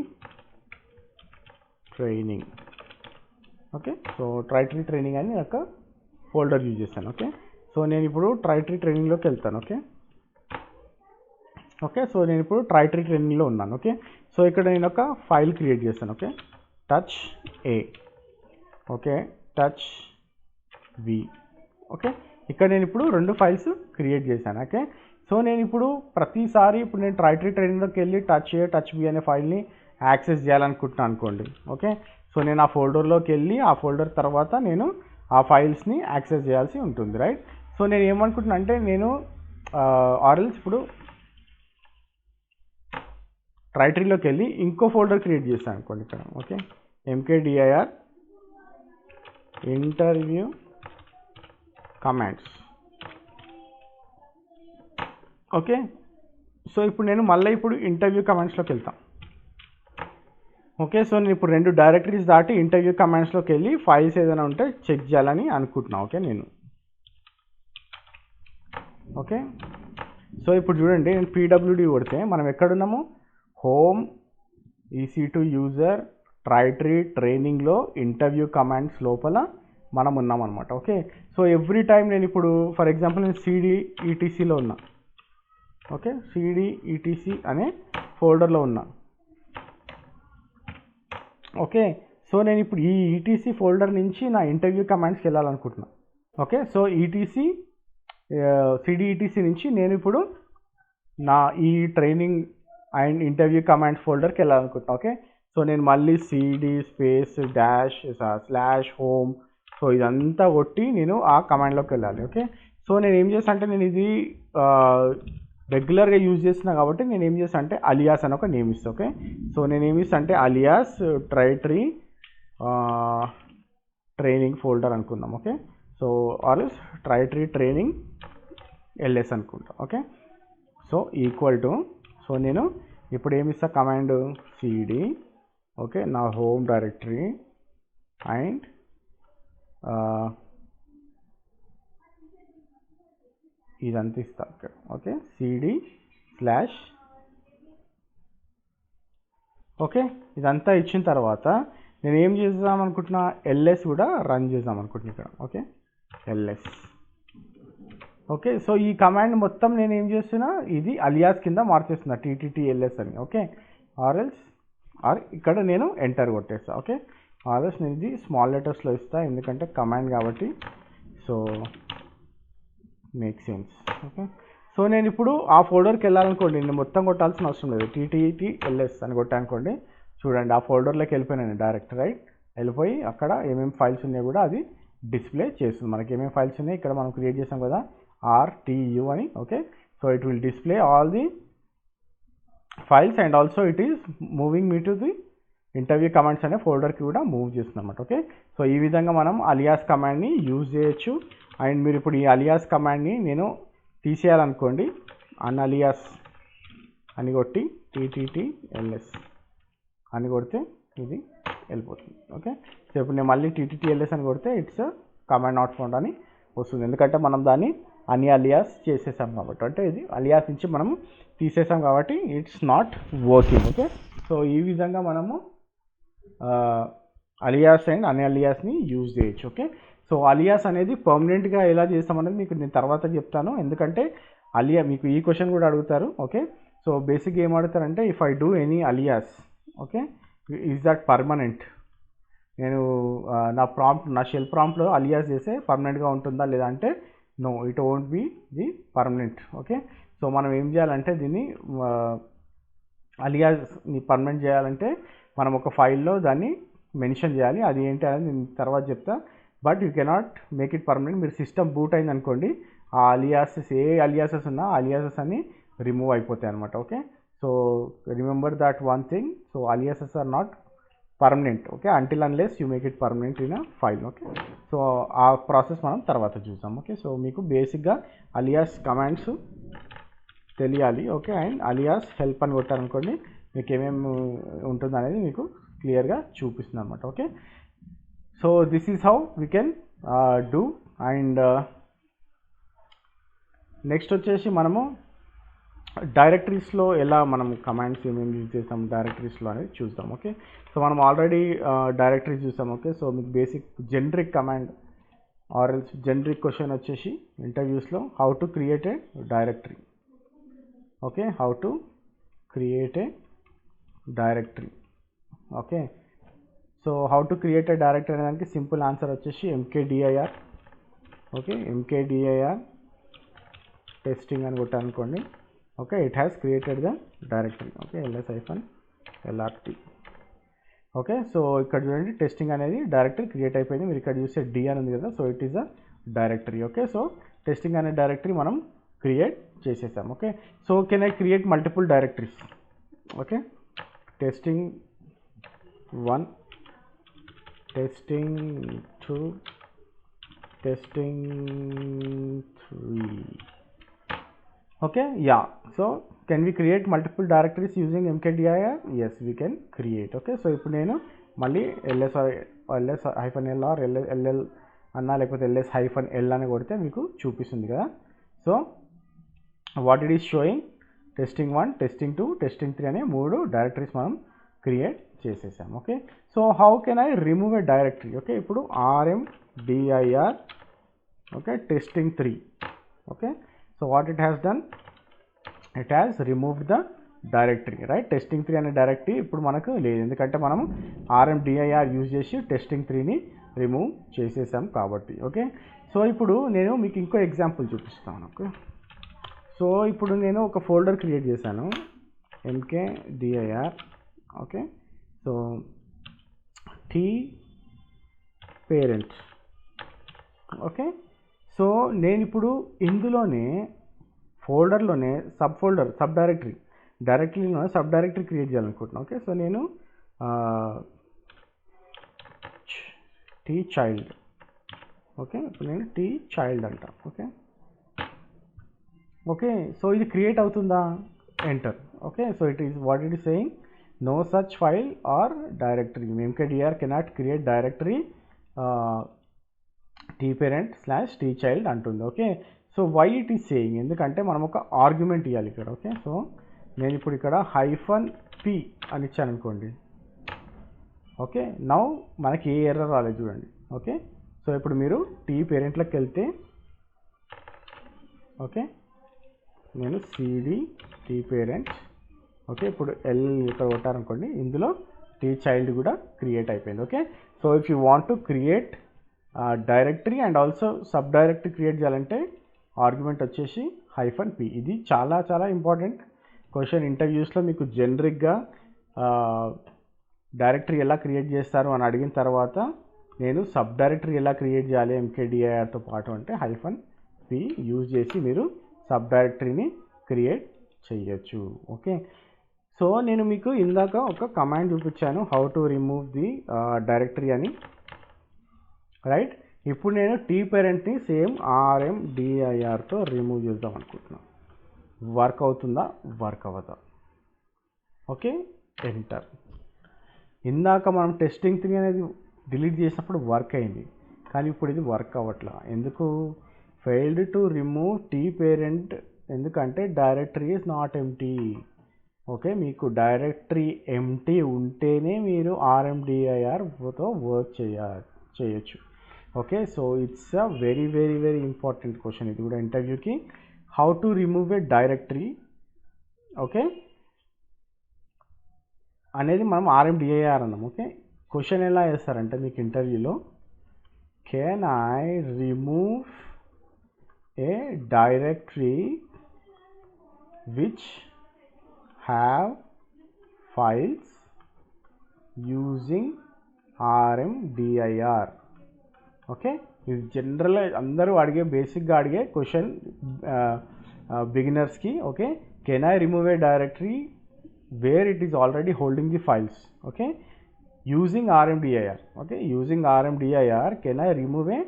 ట్రైనింగ్. ఓకే, సో ట్రైట్రీ ట్రైనింగ్ అని ఒక ఫోల్డర్ యూజ్ చేస్తాను. ఓకే, సో నేను ఇప్పుడు ట్రైట్రీ ట్రైనింగ్లోకి వెళ్తాను. ఓకే, ఓకే, సో నేను ఇప్పుడు ట్రైట్రీ ట్రైనింగ్లో ఉన్నాను. ఓకే, సో ఇక్కడ నేను ఒక ఫైల్ క్రియేట్ చేస్తాను. ఓకే, టచ్ ఏ, ఓకే, టచ్ వి. ఓకే, ఇక్కడ నేను ఇప్పుడు 2 ఫైల్స్ క్రియేట్ చేశాను. ఓకే, సో నేను ఇప్పుడు ప్రతిసారి ఇప్పుడు నేను ట్రైట్రీ ట్రైనింగ్లోకి వెళ్ళి టచ్ ఏ, టచ్ వి అనే ఫైల్ని యాక్సెస్ చేయాలనుకుంటున్నాను అనుకోండి. ఓకే, సో నేను ఆ ఫోల్డర్లోకి వెళ్ళి ఆ ఫోల్డర్ తర్వాత నేను ఆ ఫైల్స్ని యాక్సెస్ చేయాల్సి ఉంటుంది, రైట్? సో నేను ఏమనుకుంటున్నా అంటే నేను ఆర్ఎల్స్ ఇప్పుడు ట్రైటరీలోకి వెళ్ళి ఇంకో ఫోల్డర్ క్రియేట్ చేశాను అనుకోండి ఇక్కడ. Okay, mkdir interview commands. Okay, so ఇప్పుడు నేను మళ్ళీ ఇంటర్వ్యూ కమాండ్స్లోకి వెళ్తాను. ఓకే, సో నేను ఇప్పుడు 2 డైరెక్టరీస్ దాటి ఇంటర్వ్యూ కమాండ్స్లోకి వెళ్ళి ఫైల్స్ ఏదైనా ఉంటే చెక్ చేయాలని అనుకుంటున్నాను. ఓకే నేను ఓకే, సో ఇప్పుడు చూడండి, నేను పీడబ్ల్యూడి కొడితే మనం ఎక్కడున్నాము, హోమ్ EC2 యూజర్ ట్రైటరీ ట్రైనింగ్లో ఇంటర్వ్యూ కమాండ్స్ లోపల మనం ఉన్నామన్నమాట. ఓకే, సో ఎవ్రీ టైం నేను ఇప్పుడు ఫర్ ఎగ్జాంపుల్ నేను CDETCలో ఉన్నా. ఓకే, CDETC అనే ఫోల్డర్లో ఉన్నా. ఓకే, సో నేను ఇప్పుడు ఈ ETC ఫోల్డర్ నుంచి నా ఇంటర్వ్యూ కమాండ్స్కి వెళ్ళాలనుకుంటున్నా. ఓకే, సో CDETC నుంచి నేను ఇప్పుడు నా ఈ ట్రైనింగ్ అండ్ ఇంటర్వ్యూ కమాండ్స్ ఫోల్డర్కి వెళ్ళాలనుకుంటున్నా. ఓకే, సో నేను మళ్ళీ CD /home సో ఇదంతా కొట్టి నేను ఆ కమాండ్లోకి వెళ్ళాలి. ఓకే, సో నేను ఏం చేస్తాను అంటే, నేను ఇది రెగ్యులర్గా యూజ్ చేస్తున్నా కాబట్టి నేను ఏం చేస్తాను అంటే అలియాస్ అని ఒక నేమ్ ఇస్తాను. ఓకే, సో నేను ఏమి ఇస్తాను అంటే అలియాస్ ట్రైటరీ ట్రైనింగ్ ఫోల్డర్ అనుకుందాం. ఓకే, సో ఆర్ ట్రైటరీ ట్రైనింగ్ LS అనుకుంటాం. Okay, so equal to, so నేను ఇప్పుడు ఏమి ఇస్తా కమాండ్ CD, ఓకే, నా హోమ్ డైరెక్టరీ అండ్ ఇదంతా ఇస్తా ఇక్కడ. ఓకే, CD/ ఓకే, ఇదంతా ఇచ్చిన తర్వాత నేను ఏం చేద్దాం అనుకుంటున్నా, LS కూడా రన్ చేద్దాం అనుకుంటున్నా ఇక్కడ. Okay, LS. ఓకే, సో ఈ కమాండ్ మొత్తం నేను ఏం చేస్తున్నా, ఇది అలియాస్ కింద మార్చేస్తున్నా TTTLS అని. ఓకే, ఆర్ ఇక్కడ నేను ఎంటర్ కొట్టేస్తా. ఓకే, ఆర్ఎల్స్ నేను ఇది స్మాల్ లెటర్స్లో ఇస్తా ఎందుకంటే కమాండ్ కాబట్టి, so make sense. Okay, so నేను ఇప్పుడు ఆ ఫోల్డర్కి వెళ్ళాలనుకోండి, నేను మొత్తం కొట్టాల్సిన అవసరం లేదు. TTTLS అని కొట్టానుకోండి, చూడండి ఆ ఫోల్డర్లోకి వెళ్ళిపోయినాను డైరెక్ట్. రైట్, వెళ్ళిపోయి అక్కడ ఏమేమి ఫైల్స్ ఉన్నాయో కూడా అది డిస్ప్లే చేస్తుంది. మనకి ఏమేమి ఫైల్స్ ఉన్నాయి ఇక్కడ మనం క్రియేట్ చేసాం కదా, RTU అని. Okay, so it will display all the files and also it is moving me to the interview commands అనే ఫోల్డర్కి కూడా మూవ్ చేస్తుంది అన్నమాట. ఓకే, సో ఈ విధంగా మనం అలియాస్ కమాండ్ని యూజ్ చేయొచ్చు. అండ్ మీరు ఇప్పుడు ఈ అలియాస్ కమాండ్ని నేను తీసేయాలనుకోండి, అన్అలియాస్ అని కొట్టి TTTLS అని కొడితే ఇది వెళ్ళిపోతుంది. ఓకే, సో ఇప్పుడు నేను మళ్ళీ TTTLS అని కొడితే ఇట్స్ కమాండ్ నాట్ ఫౌండ్ అని వస్తుంది, ఎందుకంటే మనం దాన్ని అలియాస్ చేసేసాం కాబట్టి. అంటే ఇది అలియాస్ నుంచి మనము తీసేసాం కాబట్టి it's not working. Okay, so ఈ విధంగా మనము అలియాస్ అండ్ అలియాస్ని యూజ్ చేయొచ్చు. ఓకే, సో అలియాస్ అనేది పర్మనెంట్గా ఎలా చేస్తామనేది మీకు నేను తర్వాత చెప్తాను, ఎందుకంటే మీకు ఈ క్వశ్చన్ కూడా అడుగుతారు. ఓకే, సో బేసిక్గా ఏం అడుగుతారంటే, if I do any alias, okay, is that permanent, నేను నా షెల్ ప్రాంప్ట్లో అలియాస్ చేస్తే పర్మనెంట్గా ఉంటుందా లేదా అంటే, no it won't be the permanent. Okay, so మనం ఏం చేయాలంటే దీన్ని అలియాస్ని పర్మనెంట్ చేయాలంటే మనం ఒక ఫైల్లో దాన్ని మెన్షన్ చేయాలి. అది ఏంటి అనేది నేను తర్వాత చెప్తా. But you cannot make it permanent. మీరు సిస్టమ్ బూట్ అయింది అనుకోండి, ఆ అలియాసెస్ ఏ అలియాసెస్ ఉన్నా అలియాసెస్ అన్ని రిమూవ్ అయిపోతాయి అనమాట. Okay, so remember that one thing. So aliases are not permanent. Okay, until unless you make it permanent in a file. Okay, so ఆ ప్రాసెస్ మనం తర్వాత చూద్దాం. ఓకే, సో మీకు బేసిక్గా అలియాస్ కమాండ్స్ తెలియాలి. ఓకే, అండ్ అలియాస్ హెల్ప్ అని కొట్టారనుకోండి, మీకు ఏమేమి ఉంటుంది అనేది మీకు క్లియర్గా చూపిస్తుంది అనమాట. Okay, so this is how we can do. And next వచ్చేసి మనము డైరెక్టరీస్లో ఎలా మనం కమాండ్స్ ఏమేమి యూజ్ చేస్తాం డైరెక్టరీస్లో అనేది చూద్దాం. ఓకే, సో మనం ఆల్రెడీ డైరెక్టరీస్ చూసాం. ఓకే, సో మీకు basic generic command or else generic question వచ్చేసి ఇంటర్వ్యూస్లో how to create a directory. Okay, how to create a directory. Okay, so how to create a directory అనే దానికి simple answer వచ్చేసి MKDIR. Okay, MKDIR testing అని కొట్టానుకోండి. Okay, it has created the directory. Okay, LS-LRT. Okay, so ఇక్కడ చూడండి testing అనేది directory create అయిపోయింది. మీరు ఇక్కడ చూస్తే D అని ఉంది కదా, so it is a directory. Okay, so testing అనే డైరెక్టరీ మనం క్రియేట్ చేసేసాం. Okay, so can I create multiple directories? Okay, testing 1, testing 2, testing 3. Okay, yeah. So can we create multiple directories using mkdir? Yes, we can create. Okay, so ఇప్పుడు నేను మళ్ళీ ls-l or ll అన్నా లేకపోతే ls-l అని కొడితే మీకు చూపిస్తుంది కదా. So what it is sowing, testing 1, testing 2, testing 3 అనే 3 డైరెక్టరీస్ మనం క్రియేట్ చేసేసాం. Okay, so how can I remove a directory? Okay, ఇప్పుడు rmdir okay testing 3. Okay, so what it has done, it has removed the directory, right. Testing 3 అనే directory ఇప్పుడు మనకు లేదు, ఎందుకంటే మనం rmdir యూజ్ చేసి టెస్టింగ్ 3ని రిమూవ్ చేసేసాం కాబట్టి. ఓకే, సో ఇప్పుడు నేను మీకు ఇంకో ఎగ్జాంపుల్ చూపిస్తాను. ఓకే, సో ఇప్పుడు నేను ఒక ఫోల్డర్ క్రియేట్ చేశాను mkdir. Okay, so t parent. Okay, so నేను ఇప్పుడు ఇందులోనే ఫోల్డర్లోనే సబ్ డైరెక్టరీలో సబ్ డైరెక్టరీ క్రియేట్ చేయాలనుకుంటున్నాను. ఓకే, సో నేను t child. ఓకే, ఇప్పుడు నేను t child అంట. ఓకే, ఓకే, సో ఇది క్రియేట్ అవుతుందా? Enter. Okay, so it is what it is saying, no such file or directory. mkdir cannot create directory tparent/tchild అంటుంది. Okay, so why it is saying, ఎందుకంటే మనం ఒక argument ఇవ్వాలి ఇక్కడ. Okay, so నేను ఇప్పుడు ఇక్కడ -p అని ఇచ్చాను అనుకోండి. ఓకే, నౌ మనకి ఏ ఎర్రర్ రాలేదు చూడండి. ఓకే, సో ఇప్పుడు మీరు t పేరెంట్లోకి వెళ్తే, ఓకే, నేను cd t parent. ఓకే, ఇప్పుడు ఎల్ ఇక్కడ కొట్టారనుకోండి, ఇందులో t child కూడా క్రియేట్ అయిపోయింది. Okay, so if you want to create directory and also sub directory create చేయాలంటే ఆర్గ్యుమెంట్ వచ్చేసి -p. ఇది చాలా చాలా ఇంపార్టెంట్ క్వశ్చన్. ఇంటర్వ్యూస్లో మీకు జనరిక్గా డైరెక్టరీ ఎలా క్రియేట్ చేస్తారు అని అడిగిన తర్వాత నేను సబ్ డైరెక్టరీ ఎలా క్రియేట్ చేయాలి mkdirతో పాటు అంటే -p యూజ్ చేసి మీరు సబ్ డైరెక్టరీని క్రియేట్ చేయొచ్చు. ఓకే, సో నేను మీకు ఇందాక ఒక కమాండ్ చూపించాను, how to remove the directory అని, రైట్. ఇప్పుడు నేను t పేరెంట్ని సేమ్ rmdirతో రిమూవ్ చేద్దాం అనుకుంటున్నాను. వర్క్ అవుతుందా? వర్క్ అవ్వదా? Okay, enter. ఇందాక మనం టెస్టింగ్ 3 అనేది డిలీట్ చేసినప్పుడు వర్క్ అయింది, కానీ ఇప్పుడు ఇది వర్క్ అవ్వట్లా. ఎందుకు? Failed to remove t parent, ఎందుకంటే directory is not empty. Okay, మీకు డైరెక్టరీ ఎంప్టీ ఉంటేనే మీరు rmdirతో వర్క్ చేయొచ్చు. Okay, so it's a very very very important question ఇది కూడా ఇంటర్వ్యూకి, how to remove a directory okay అనేది మనం rmdir అన్నాం. ఓకే, క్వశ్చన్ ఎలా వేస్తారంటే మీకు ఇంటర్వ్యూలో, can I remove a directory which have files using rmdir. Okay, ఇది జనరల్ అందరూ అడిగే బేసిక్గా అడిగే క్వశ్చన్ బిగినర్స్కి. Okay, can I remove a directory where it is already holding the files. Okay, using rmdir. Okay, using rmdir can I remove a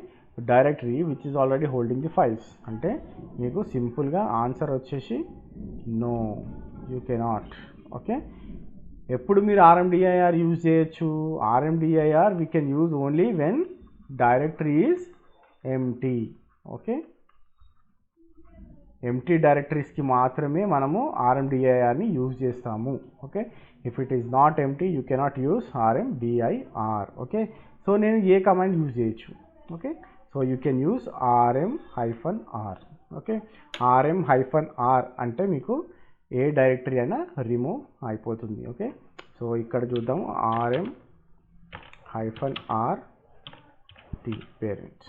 directory which is already holding the files అంటే మీకు సింపుల్గా answer వచ్చేసి no, you cannot. Okay, ఎప్పుడు మీరు rmdir use చేయొచ్చు? rmdir we can use only when directory is empty. Okay, empty డైరెక్టరీస్కి మాత్రమే మనము rmdirని యూజ్ చేస్తాము. Okay, if it is not empty you cannot use rmdir. Okay, so నేను ఏ కమాండ్ యూజ్ చేయొచ్చు? Okay, so you can use rm-r. Okay, rm-r అంటే మీకు ఏ డైరెక్టరీ అయినా రిమూవ్ అయిపోతుంది. ఓకే, సో ఇక్కడ చూద్దాము rm-r t parent.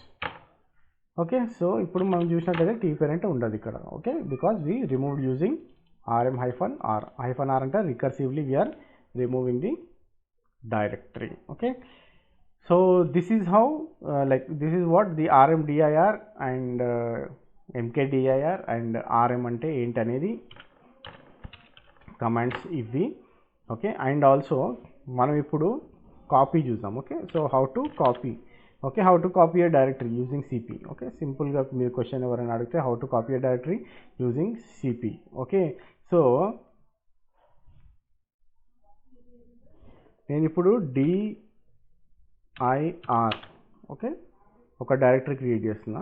Okay, so ఇప్పుడు మనం చూసినట్లయితే t parent ఉండదు ఇక్కడ. Okay, because we removed using rm-r. -r అంటే recursively we are removing the directory. Okay, so this is how this is what the rmdir and mkdir and rm అంటే ఏంటి అనేది commands ఇవి. ఓకే. అండ్ ఆల్సో మనం ఇప్పుడు copy చూద్దాం. Okay. So how to copy, okay, how to copy A directory using CP. Okay, సింపుల్గా మీరు question ఎవరైనా అడిగితే how to copy A directory using CP. Okay, so నేను ఇప్పుడు డిఐఆర్, ఓకే, ఒక డైరెక్టరీ క్రియేట్ చేస్తున్నా.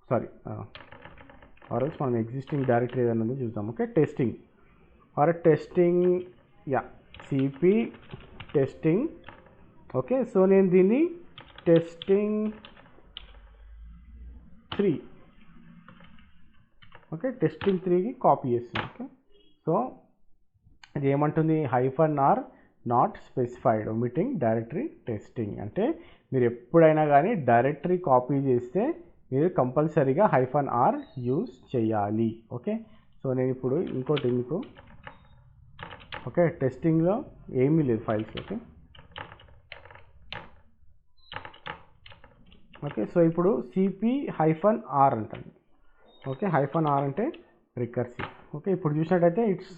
సారీ, ఆర్ఎల్స్ మనం ఎగ్జిస్టింగ్ డైరెక్టరీ ఏదైనా ఉందో చూద్దాం. Okay, testing are testing, yeah, CP testing. Okay, so నేను దీన్ని టెస్టింగ్ 3, ఓకే, టెస్టింగ్ 3కి కాపీ చేస్తున్నాను. ఓకే, సో ఇది ఏమంటుంది, -r not specified omitting directory testing. అంటే మీరు ఎప్పుడైనా కానీ డైరెక్టరీ కాపీ చేస్తే మీరు కంపల్సరీగా -r యూజ్ చేయాలి. ఓకే, సో నేను ఇప్పుడు ఇంకోటి ఎందుకు, ఓకే, టెస్టింగ్లో ఏమీ లేదు ఫైల్స్. ఓకే, ఓకే, సో ఇప్పుడు cp-r అంటాను. ఓకే, -r అంటే రికర్సివ్. ఓకే, ఇప్పుడు చూసినట్టయితే ఇట్స్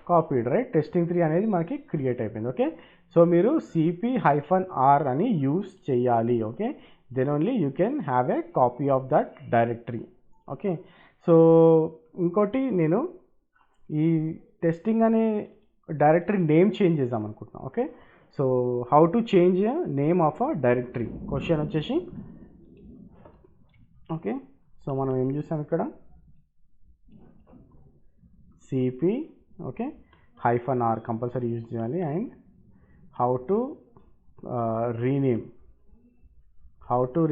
కాపీడ్, రైట్, టెస్టింగ్ 3 అనేది మనకి క్రియేట్ అయిపోయింది. ఓకే, సో మీరు cp-r అని యూజ్ చేయాలి. Okay, then only you can have a copy of that directory. Okay, so ఇంకోటి నేను ఈ టెస్టింగ్ అనే డైరెక్టరీ నేమ్ చేంజ్ చేద్దాం అనుకుంటున్నాను. Okay, so how to change name of a directory question వచ్చేసి, ఓకే, సో మనం ఏం చూసాం ఇక్కడ, CP, okay, -r compulsory use చేయాలి. And how to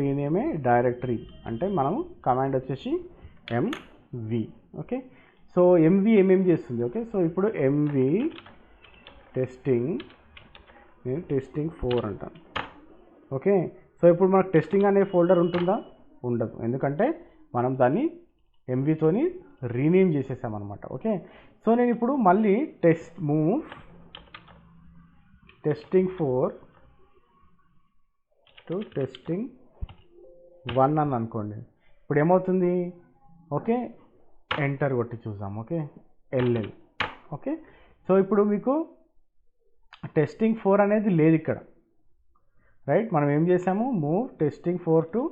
rename a directory అంటే మనం కమాండ్ వచ్చేసి mv. ఓకే, సో mv ఏమేమి చేస్తుంది. ఓకే, సో ఇప్పుడు mv టెస్టింగ్, నేను టెస్టింగ్ 4 అంటాను. ఓకే, సో ఇప్పుడు మనకు టెస్టింగ్ అనే ఫోల్డర్ ఉంటుందా, ఉండదు, ఎందుకంటే మనం దాన్ని ఎంవీతోని రీనేమ్ చేసేసామన్నమాట. ఓకే, సో నేను ఇప్పుడు మళ్ళీ మూవ్ టెస్టింగ్ 4 టు టెస్టింగ్ 1 అని అనుకోండి. ఇప్పుడు ఏమవుతుంది, ఓకే, ఎంటర్ కొట్టి చూద్దాం. Okay, LL. ఓకే, సో ఇప్పుడు మీకు టెస్టింగ్ 4 అనేది లేదు ఇక్కడ, రైట్. మనం ఏం చేసాము, మూవ్ టెస్టింగ్ 4 టు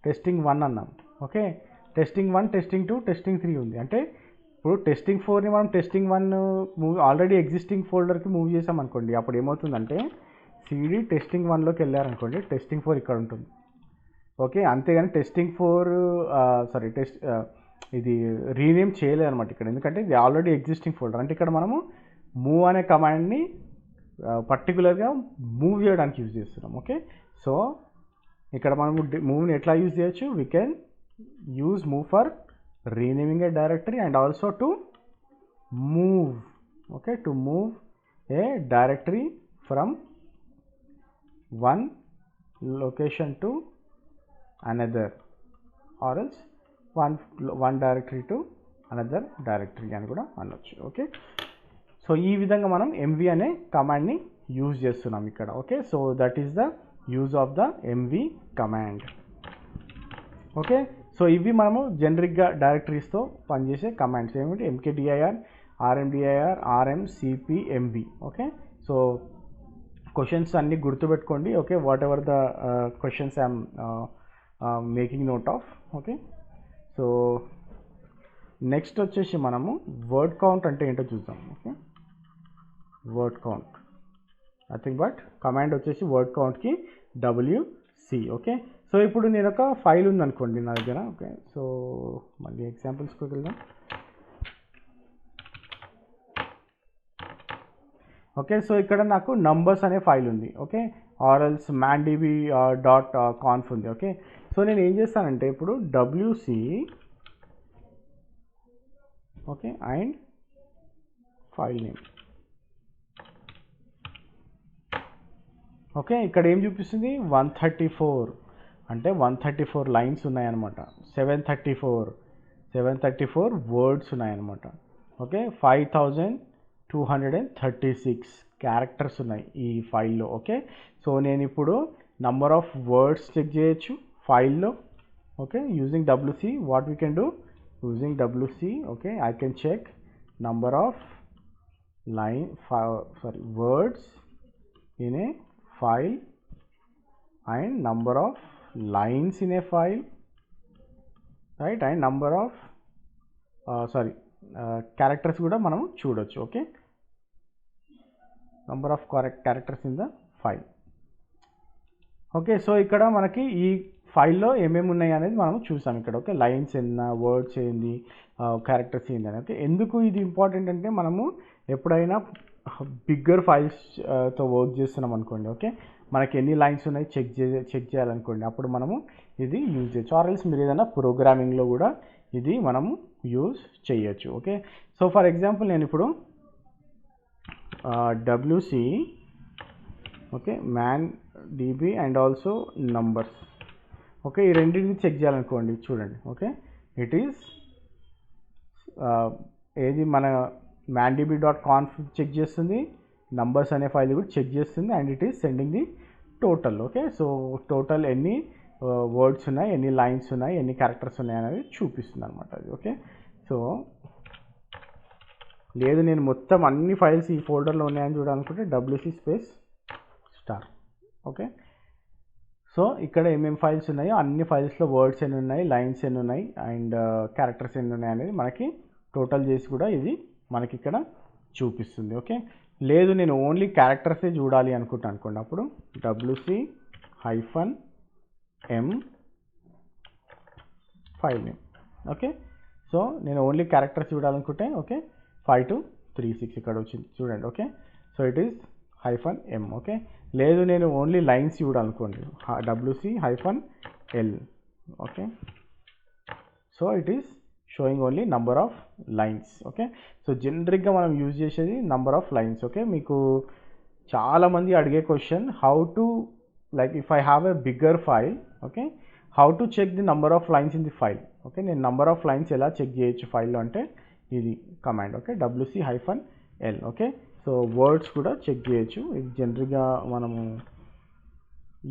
టెస్టింగ్ 1 అన్నాం. ఓకే, టెస్టింగ్ 1, టెస్టింగ్ 2, టెస్టింగ్ 3 ఉంది. అంటే ఇప్పుడు టెస్టింగ్ 4ని మనం టెస్టింగ్ 1 మూవ్ ఆల్రెడీ ఎగ్జిస్టింగ్ ఫోల్డర్కి మూవ్ చేసాం అనుకోండి. అప్పుడు ఏమవుతుందంటే సిడి టెస్టింగ్ 1లోకి వెళ్ళారనుకోండి, టెస్టింగ్ 4 ఇక్కడ ఉంటుంది. ఓకే, అంతేగాని టెస్టింగ్ 4 సారీ ఇది రీనేమ్ చేయలేదు అనమాట ఇక్కడ, ఎందుకంటే ఇది ఆల్రెడీ ఎగ్జిస్టింగ్ ఫోల్డర్. అంటే ఇక్కడ మనము మూవ్ అనే కమాండ్ని పర్టికులర్గా మూవ్ చేయడానికి యూజ్ చేస్తున్నాం. ఓకే, సో ఇక్కడ మనము మూవ్ని ఎట్లా యూజ్ చేయొచ్చు, we can use move for renaming A directory and also to move, okay, to move A directory from one location to another, or else one directory to another directory అని కూడా అనొచ్చు. Okay, so ఈ విధంగా మనం mv అనే కమాండ్ని use చేస్తున్నాం ఇక్కడ. Okay, so that is the use of the mv command. Okay, so ఇవి మనము జనరిక్గా డైరెక్టరీస్తో పనిచేసే కమాండ్స్ ఏమిటి, mkdir, rmdir, rm, cp, mv. Okay, so questions అన్నీ గుర్తుపెట్టుకోండి. Okay, what ever the questions I'm making note of. Okay, so next వచ్చేసి మనము word count అంటే ఏంటో చూద్దాం. Okay, word count nothing but command వచ్చేసి వర్డ్ కౌంట్కి wc. ఓకే, సో ఇప్పుడు నేను ఒక ఫైల్ ఉందనుకోండి నా దగ్గర. ఓకే, సో మళ్ళీ ఎగ్జాంపుల్స్కి వెళ్దాం. ఓకే, సో ఇక్కడ నాకు నంబర్స్ అనే ఫైల్ ఉంది. ఓకే, ఆర్ఎల్స్ mandb.conf ఉంది. ఓకే, సో నేను ఏం చేస్తానంటే ఇప్పుడు wc, okay, and file name. Okay, ఇక్కడ ఏం చూపిస్తుంది, 134 అంటే 134 లైన్స్ ఉన్నాయన్నమాట, 734 వర్డ్స్ ఉన్నాయన్నమాట. ఓకే, 5236 క్యారెక్టర్స్ ఉన్నాయి ఈ ఫైల్లో. ఓకే, సో నేను ఇప్పుడు నంబర్ ఆఫ్ వర్డ్స్ చెక్ చేయొచ్చు ఫైల్లో. Okay, using wc, what we can do using wc, okay, I can check number of words in a file and number of lines in a file, right, and number of characters కూడా మనం చూడొచ్చు. Okay, number of characters in the file. Okay, so ఇక్కడ మనకి ఈ ఫైల్లో ఏమేమి ఉన్నాయి అనేది మనం చూసాం ఇక్కడ. ఓకే, లైన్స్ ఎన్న, వర్డ్స్ ఏంది, క్యారెక్టర్స్ ఏంది అని. ఓకే, ఎందుకు ఇది ఇంపార్టెంట్ అంటే మనము ఎప్పుడైనా బిగ్గర్ ఫైల్స్తో వర్క్ చేస్తున్నాం అనుకోండి. ఓకే, మనకి ఎన్ని లైన్స్ ఉన్నాయి చెక్ చేయాలనుకోండి, అప్పుడు మనము ఇది యూజ్ చేయొచ్చు. ఆర్ఎల్స్ మీరు ఏదైనా ప్రోగ్రామింగ్లో కూడా ఇది మనము యూజ్ చేయొచ్చు. ఓకే, సో ఫర్ ఎగ్జాంపుల్ నేను ఇప్పుడు WC okay man db and also numbers. Okay, ఈ రెండింటిని చెక్ చేయాలనుకోండి, చూడండి. ఓకే, ఇట్ ఈస్ ఏది మన mandb.conf చెక్ చేస్తుంది, నంబర్స్ అనే ఫైల్ కూడా చెక్ చేస్తుంది, and it is sending the total. Okay, so total ఎన్ని వర్డ్స్ ఉన్నాయి, ఎన్ని లైన్స్ ఉన్నాయి, ఎన్ని క్యారెక్టర్స్ ఉన్నాయి అనేది చూపిస్తుంది అనమాట అది. ఓకే, సో లేదు నేను మొత్తం అన్ని ఫైల్స్ ఈ ఫోల్డర్లో ఉన్నాయని చూడాలనుకుంటే WC space star. Okay, so ఇక్కడ ఏమేమి ఫైల్స్ ఉన్నాయో అన్ని ఫైల్స్లో వర్డ్స్ ఎన్ని ఉన్నాయి, లైన్స్ ఎన్ని ఉన్నాయి, అండ్ క్యారెక్టర్స్ ఎన్ని ఉన్నాయి అనేది మనకి టోటల్ చేసి కూడా ఇది మనకి ఇక్కడ చూపిస్తుంది. ఓకే, లేదు నేను ఓన్లీ క్యారెక్టర్సే చూడాలి అనుకుంటా అనుకోండి, అప్పుడు WC-m file name. Okay, so నేను ఓన్లీ క్యారెక్టర్స్ చూడాలనుకుంటే ఓకే 5236 ఇక్కడ వచ్చింది చూడండి. Okay, so it is -m. Okay, లేదు నేను ఓన్లీ లైన్స్ చూడాలనుకోండి, WC-l. Okay, so it is showing only number of lines. Okay, so జనరిక్గా మనం యూజ్ చేసేది నంబర్ ఆఫ్ లైన్స్. ఓకే, మీకు చాలామంది అడిగే question, how to like if I have a bigger file, okay, how to check the number of lines in the file. Okay, నేను number of lines ఎలా check చేయొచ్చు ఫైల్లో అంటే ఇది command. Okay, WC-l. Okay, so words కూడా check చేయొచ్చు. ఇది జనరల్గా మనము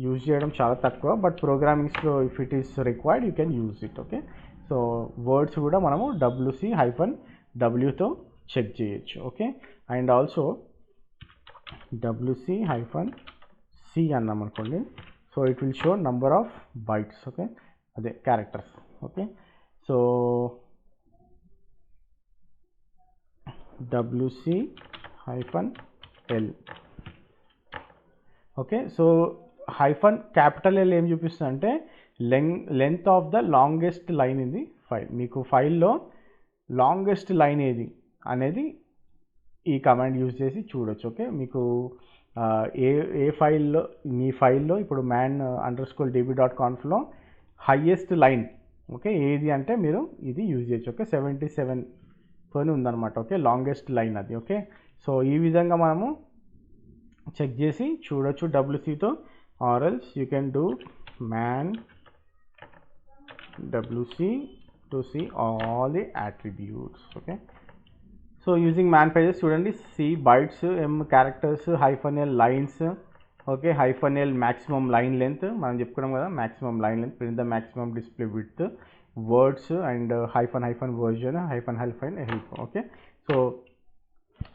యూజ్ చేయడం చాలా తక్కువ, బట్ ప్రోగ్రామింగ్స్లో if it is required you can use it. Okay, so words కూడా మనము WC-w చెక్ చేయొచ్చు. ఓకే, అండ్ ఆల్సో WC-c అన్నాం అనుకోండి, so it will show number of bytes. Okay, అదే characters. Okay, so WC-l. Okay, so -L ఏం చూపిస్తుంది అంటే length of the longest line in the file. మీకు ఫైల్లో లాంగెస్ట్ లైన్ ఏది అనేది ఈ కమాండ్ యూజ్ చేసి చూడొచ్చు. ఓకే, మీకు ఏ ఫైల్లో, మీ ఫైల్లో ఇప్పుడు man_db.confలో హైయెస్ట్ లైన్ ఓకే ఏది అంటే మీరు ఇది యూజ్ చేయొచ్చు. ఓకే, 77 తోనే ఉందన్నమాట. ఓకే, లాంగెస్ట్ లైన్ అది. ఓకే, సో ఈ విధంగా మనము చెక్ చేసి చూడొచ్చు WCతో, or else you can do man WC to see all the attributes. Okay, so using man pages చూడండి, C bytes, M characters, -l lines. ఓకే, -l maximum line length మనం చెప్పుకున్నాం కదా, maximum line length, print the maximum display width, words and -version, -help. Okay, so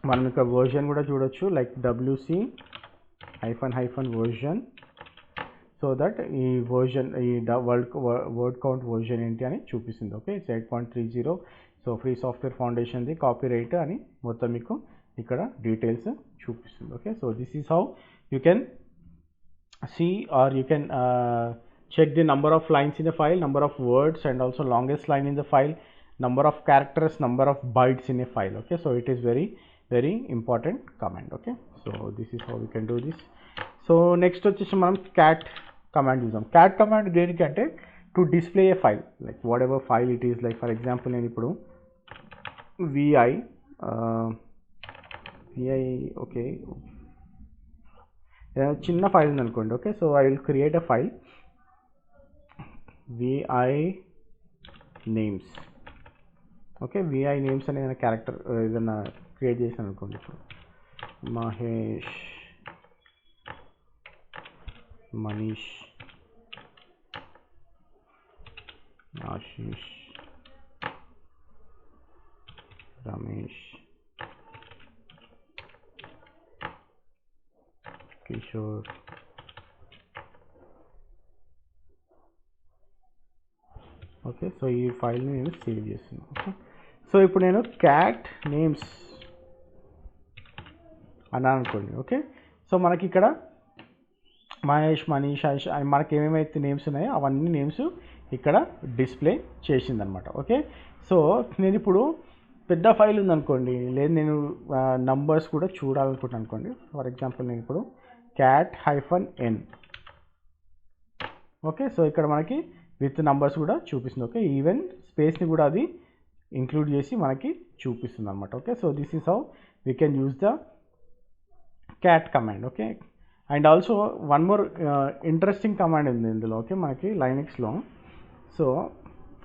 మనం ఇక్కడ version కూడా చూడొచ్చు, like WC-version, so that ఈ వర్షన్ ఈ వర్డ్ కౌంట్ వర్షన్ ఏంటి అని చూపిస్తుంది. Okay, it's 8.30. So free software ఫౌండేషన్ది, కాపీరైట్ అని మొత్తం మీకు ఇక్కడ డీటెయిల్స్ చూపిస్తుంది. Okay, so this is how you can see or you can check the number of lines in the file, number of words, and also longest line in the file, number of characters, number of bytes in a file. Okay, so it is very important command. Okay, so this is how we can do this. So next వచ్చేసి మనం cat command చూద్దాం. cat command దేనికంటే to display a file, like whatever file it is. Like for example నేను ఇప్పుడు vi okay చిన్న file ఉంది అనుకోండి. Okay, so I will create a file vi names. Okay, vi names అనే character ఏదైనా create చేశాను అనుకోండి. ఇప్పుడు మహేష్, మనీష్, ఆశీష్, రమేష్, కిషోర్ ఓకే. సో ఈ ఫైల్ని నేను సేవ్ చేస్తున్నాను. ఓకే. సో ఇప్పుడు నేను క్యాట్ నేమ్స్ అన్నాను అనుకోండి. ఓకే. సో మనకి ఇక్కడ మహేష్, మనీష్, ఆయుష్ మనకి ఏమేమైతే నేమ్స్ ఉన్నాయో అవన్నీ నేమ్స్ ఇక్కడ డిస్ప్లే చేసిందనమాట. ఓకే. సో నేను ఇప్పుడు పెద్ద ఫైల్ ఉందనుకోండి, లేదు నేను నంబర్స్ కూడా చూడాలనుకుంటున్నాను అనుకోండి. ఫర్ ఎగ్జాంపుల్ నేను ఇప్పుడు cat-n ఓకే. సో ఇక్కడ మనకి విత్ నంబర్స్ కూడా చూపిస్తుంది. ఓకే. ఈవెన్ స్పేస్ని కూడా అది ఇంక్లూడ్ చేసి మనకి చూపిస్తుంది అనమాట. Okay. So this is how we can use the cat command. Okay. And also one more interesting command ఉంది ఇందులో. ఓకే. మనకి లైనక్స్లో. సో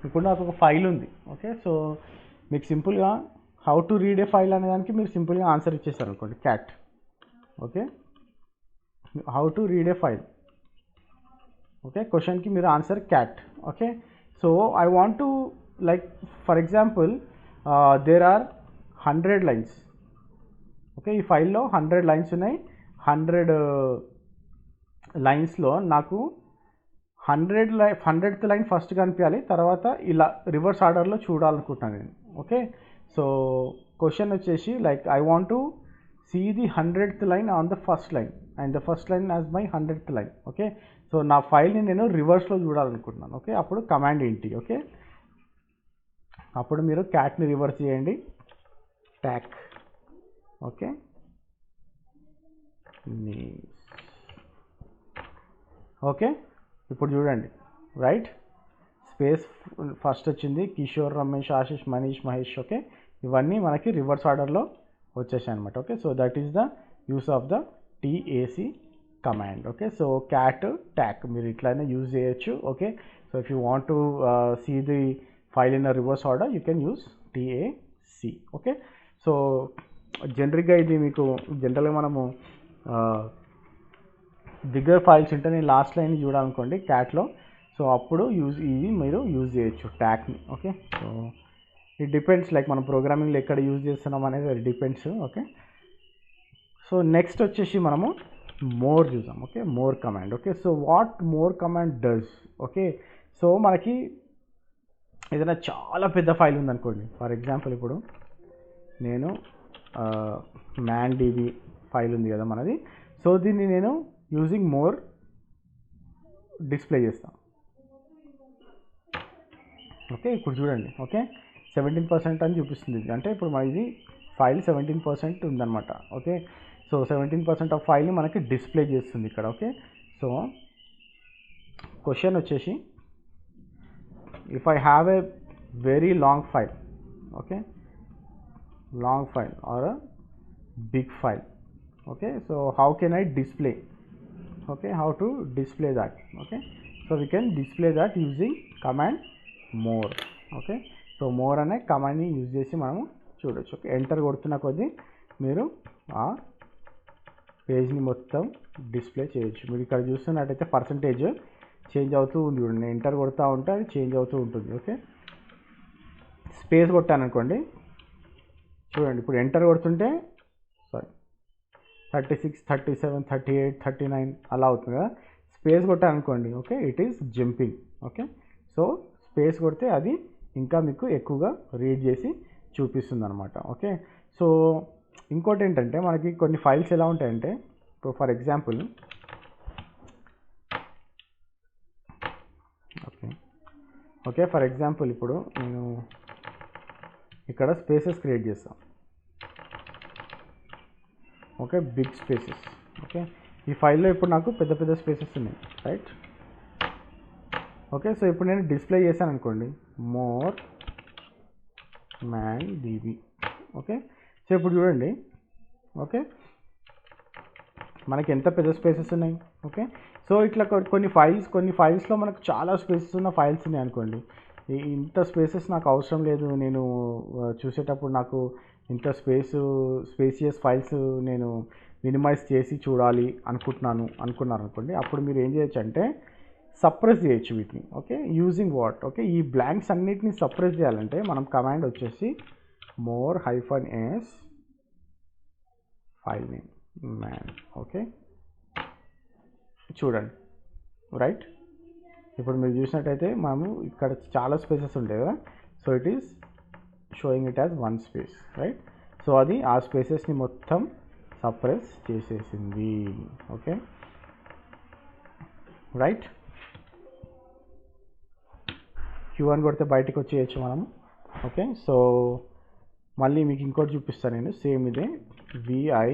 ఇప్పుడు నాకు ఒక ఫైల్ ఉంది. ఓకే. సో మీకు సింపుల్గా how to read a file అనే దానికి మీరు సింపుల్గా ఆన్సర్ ఇచ్చేస్తారు అనుకోండి, cat. Okay. How to read a file. Okay. క్వశ్చన్కి మీరు answer cat. Okay. So I want to like for example there are 100 lines. Okay. ఈ ఫైల్లో 100 లైన్స్ ఉన్నాయి. 100 లైన్స్లో నాకు 100th లైన్ ఫస్ట్ కనిపించాలి, తర్వాత ఇలా రివర్స్ ఆర్డర్లో చూడాలనుకుంటున్నాను నేను. ఓకే. సో క్వశ్చన్ వచ్చేసి like I want to see the 100th line on the first line and the first line as my 100th line. Okay. So నా ఫైల్ని నేను రివర్స్లో చూడాలనుకుంటున్నాను. ఓకే. అప్పుడు కమాండ్ ఏంటి? ఓకే. అప్పుడు మీరు క్యాట్ని రివర్స్ చేయండి, ట్యాక్. ఓకే. నేమ్స్. ఓకే. ఇప్పుడు చూడండి, రైట్, స్పేస్ ఫస్ట్ వచ్చింది, కిషోర్, రమేష్, ఆశిష్, మనీష్, మహేష్. ఓకే. ఇవన్నీ మనకి రివర్స్ ఆర్డర్లో వచ్చేసాయి అనమాట. Okay. So that is the use of the tac command. Okay. So cat tac మీరు ఇట్లయినా యూజ్ చేయొచ్చు. Okay. So if you want to see the file in a reverse order you can use tac. Okay. So జనరల్గా ఇది మీకు జనరల్గా మనము bigger files ఉంటే నేను లాస్ట్ లైన్ చూడాలనుకోండి క్యాట్లో, సో అప్పుడు ఇది మీరు యూజ్ చేయొచ్చు ట్యాక్ని. Okay. So it depends, like మనం ప్రోగ్రామింగ్లో ఎక్కడ యూజ్ చేస్తున్నాం అనేది అది డిపెండ్స్. ఓకే. సో నెక్స్ట్ వచ్చేసి మనము మోర్ చూసాం. Okay. More command. Okay. So what more command does. Okay. So మనకి ఏదైనా చాలా పెద్ద ఫైల్ ఉందనుకోండి, ఫర్ ఎగ్జాంపుల్ ఇప్పుడు నేను ManDB ఫైల్ ఉంది కదా మనది. సో దీన్ని నేను యూజింగ్ మోర్ డిస్ప్లే చేస్తాను. ఓకే. ఇప్పుడు చూడండి. ఓకే. 17% అని చూపిస్తుంది. అంటే ఇప్పుడు మన ఇది ఫైల్ 17% ఉందన్నమాట. ఓకే. సో 17% ఆఫ్ ఫైల్ని మనకి డిస్ప్లే చేస్తుంది ఇక్కడ. ఓకే. సో క్వశ్చన్ వచ్చేసి if I have a very long file, okay, long file or a big file. Okay. So how can I display. Okay, how to display that. Okay. So we can display that using command more. Okay. So more అనే కమాండ్ని use చేసి మనము చూడొచ్చు. Okay. Enter కొడుతున్న కొద్దీ మీరు ఆ పేజ్ని మొత్తం display చేయొచ్చు. మీరు ఇక్కడ చూస్తున్నట్టయితే పర్సంటేజ్ చేంజ్ అవుతూ ఉంది చూడండి. నేను ఎంటర్ కొడుతూ ఉంటే అది చేంజ్ అవుతూ ఉంటుంది. ఓకే. స్పేస్ కొట్టాను అనుకోండి, చూడండి ఇప్పుడు ఎంటర్ కొడుతుంటే 36, 37, 38, 39 అలా అవుతుంది కదా. స్పేస్ కొట్టాను అనుకోండి, okay, it is jumping. Okay. So space కొడితే అది ఇంకా మీకు ఎక్కువగా రీడ్ చేసి చూపిస్తుంది అనమాట. ఓకే. సో ఇంకోటి ఏంటంటే మనకి కొన్ని ఫైల్స్ ఎలా ఉంటాయంటే, ఇప్పుడు for example okay for example ఇప్పుడు నేను ఇక్కడ స్పేసెస్ క్రియేట్ చేస్తాను. ఓకే. Big spaces. ఓకే. ఈ ఫైల్లో ఇప్పుడు నాకు పెద్ద పెద్ద స్పేసెస్ ఉన్నాయి, రైట్. ఓకే. సో ఇప్పుడు నేను డిస్ప్లే చేశాను అనుకోండి, మోర్ ManDB. ఓకే. సో ఇప్పుడు చూడండి, ఓకే, మనకి ఎంత పెద్ద స్పేసెస్ ఉన్నాయి. ఓకే. సో ఇట్లా కొన్ని ఫైల్స్లో మనకు చాలా స్పేసెస్ ఉన్న ఫైల్స్ ఉన్నాయి అనుకోండి. ఇంత స్పేసెస్ నాకు అవసరం లేదు, నేను చూసేటప్పుడు నాకు ఇంత స్పేసియస్ ఫైల్స్ నేను మినిమైజ్ చేసి చూడాలి అనుకున్నారు అనుకోండి, అప్పుడు మీరు ఏం చేయొచ్చు అంటే సప్రెస్ చేయొచ్చు వీటిని. ఓకే. Using what. ఓకే. ఈ బ్లాంక్స్ అన్నిటిని సప్రెస్ చేయాలంటే మనం కమాండ్ వచ్చేసి more-s file name man. Okay. చూడండి, రైట్. ఇప్పుడు మీరు చూసినట్టయితే మనము ఇక్కడ చాలా స్పేసెస్ ఉంటాయి కదా, so it is showing it as one space, right. So అది ఆ స్పేసెస్ని మొత్తం సప్రెస్ చేసేసింది. Okay, right. Q1 కొడితే బయటకు వచ్చేయచ్చు మనము. ఓకే, సో మళ్ళీ మీకు ఇంకోటి చూపిస్తాను నేను, సేమ్ ఇదే VI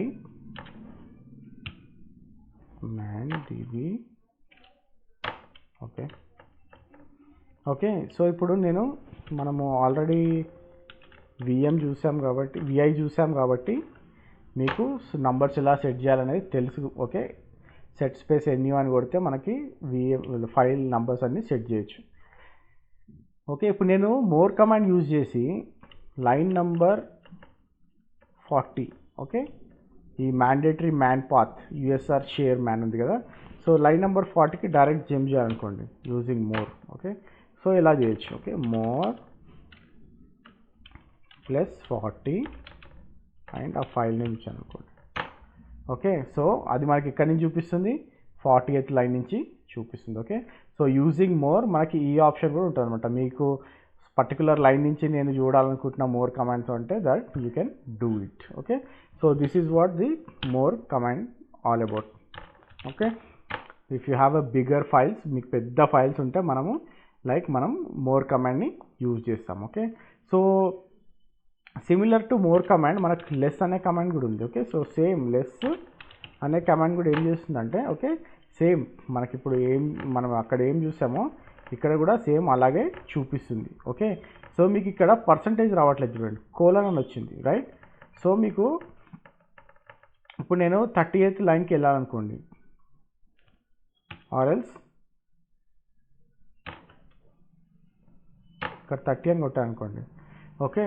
man db. Okay okay, so ఇప్పుడు మనము ఆల్రెడీ VM చూసాం కాబట్టి, VI చూసాం కాబట్టి మీకు నంబర్స్ ఎలా సెట్ చేయాలనేది తెలుసు. ఓకే, సెట్ స్పేస్ NU అని కొడితే మనకి ఫైల్ నంబర్స్ అన్నీ సెట్ చేయొచ్చు. ఓకే, ఇప్పుడు నేను మోర్ కమాండ్ యూజ్ చేసి లైన్ నంబర్ 40, ఓకే, ఈ mandatory man path USR share man ఉంది కదా, సో లైన్ నెంబర్ 40కి డైరెక్ట్ జంప్ చేయాలనుకోండి యూజింగ్ మోర్. ఓకే, సో ఇలా చేయొచ్చు. ఓకే, మోర్ +40 అండ్ ఆ ఫైల్ నేమ్ ఇచ్చాను అనుకోండి. ఓకే, సో అది మనకి ఎక్కడి నుంచి చూపిస్తుంది, 40th లైన్ నుంచి చూపిస్తుంది. ఓకే, సో యూజింగ్ మోర్ మనకి ఈ ఆప్షన్ కూడా ఉంటుంది అనమాట. మీకు పర్టికులర్ లైన్ నుంచి నేను చూడాలనుకుంటున్న మోర్ కమాండ్స్ అంటే that you can do it. Okay, so this is what the more command all about. Okay, if you have a bigger files, మీకు పెద్ద ఫైల్స్ ఉంటే మనం మోర్ కమాండ్ని యూజ్ చేస్తాం. Okay, so similar to more command మనకు less అనే command కూడా ఉంది. Okay, so same less అనే కమాండ్ కూడా ఏం చేస్తుందంటే, ఓకే, సేమ్ మనకి ఇప్పుడు మనం అక్కడ ఏం చూసామో ఇక్కడ కూడా సేమ్ అలాగే చూపిస్తుంది. ఓకే, సో మీకు ఇక్కడ పర్సంటేజ్ రావట్లేదు చూడండి, కోలన్ అని వచ్చింది, రైట్. సో మీకు ఇప్పుడు నేను 38th లైన్కి వెళ్ళాలనుకోండి, ఆర్ఎల్స్ ఇక్కడ 30 అని కొట్టాను అనుకోండి. ఓకే,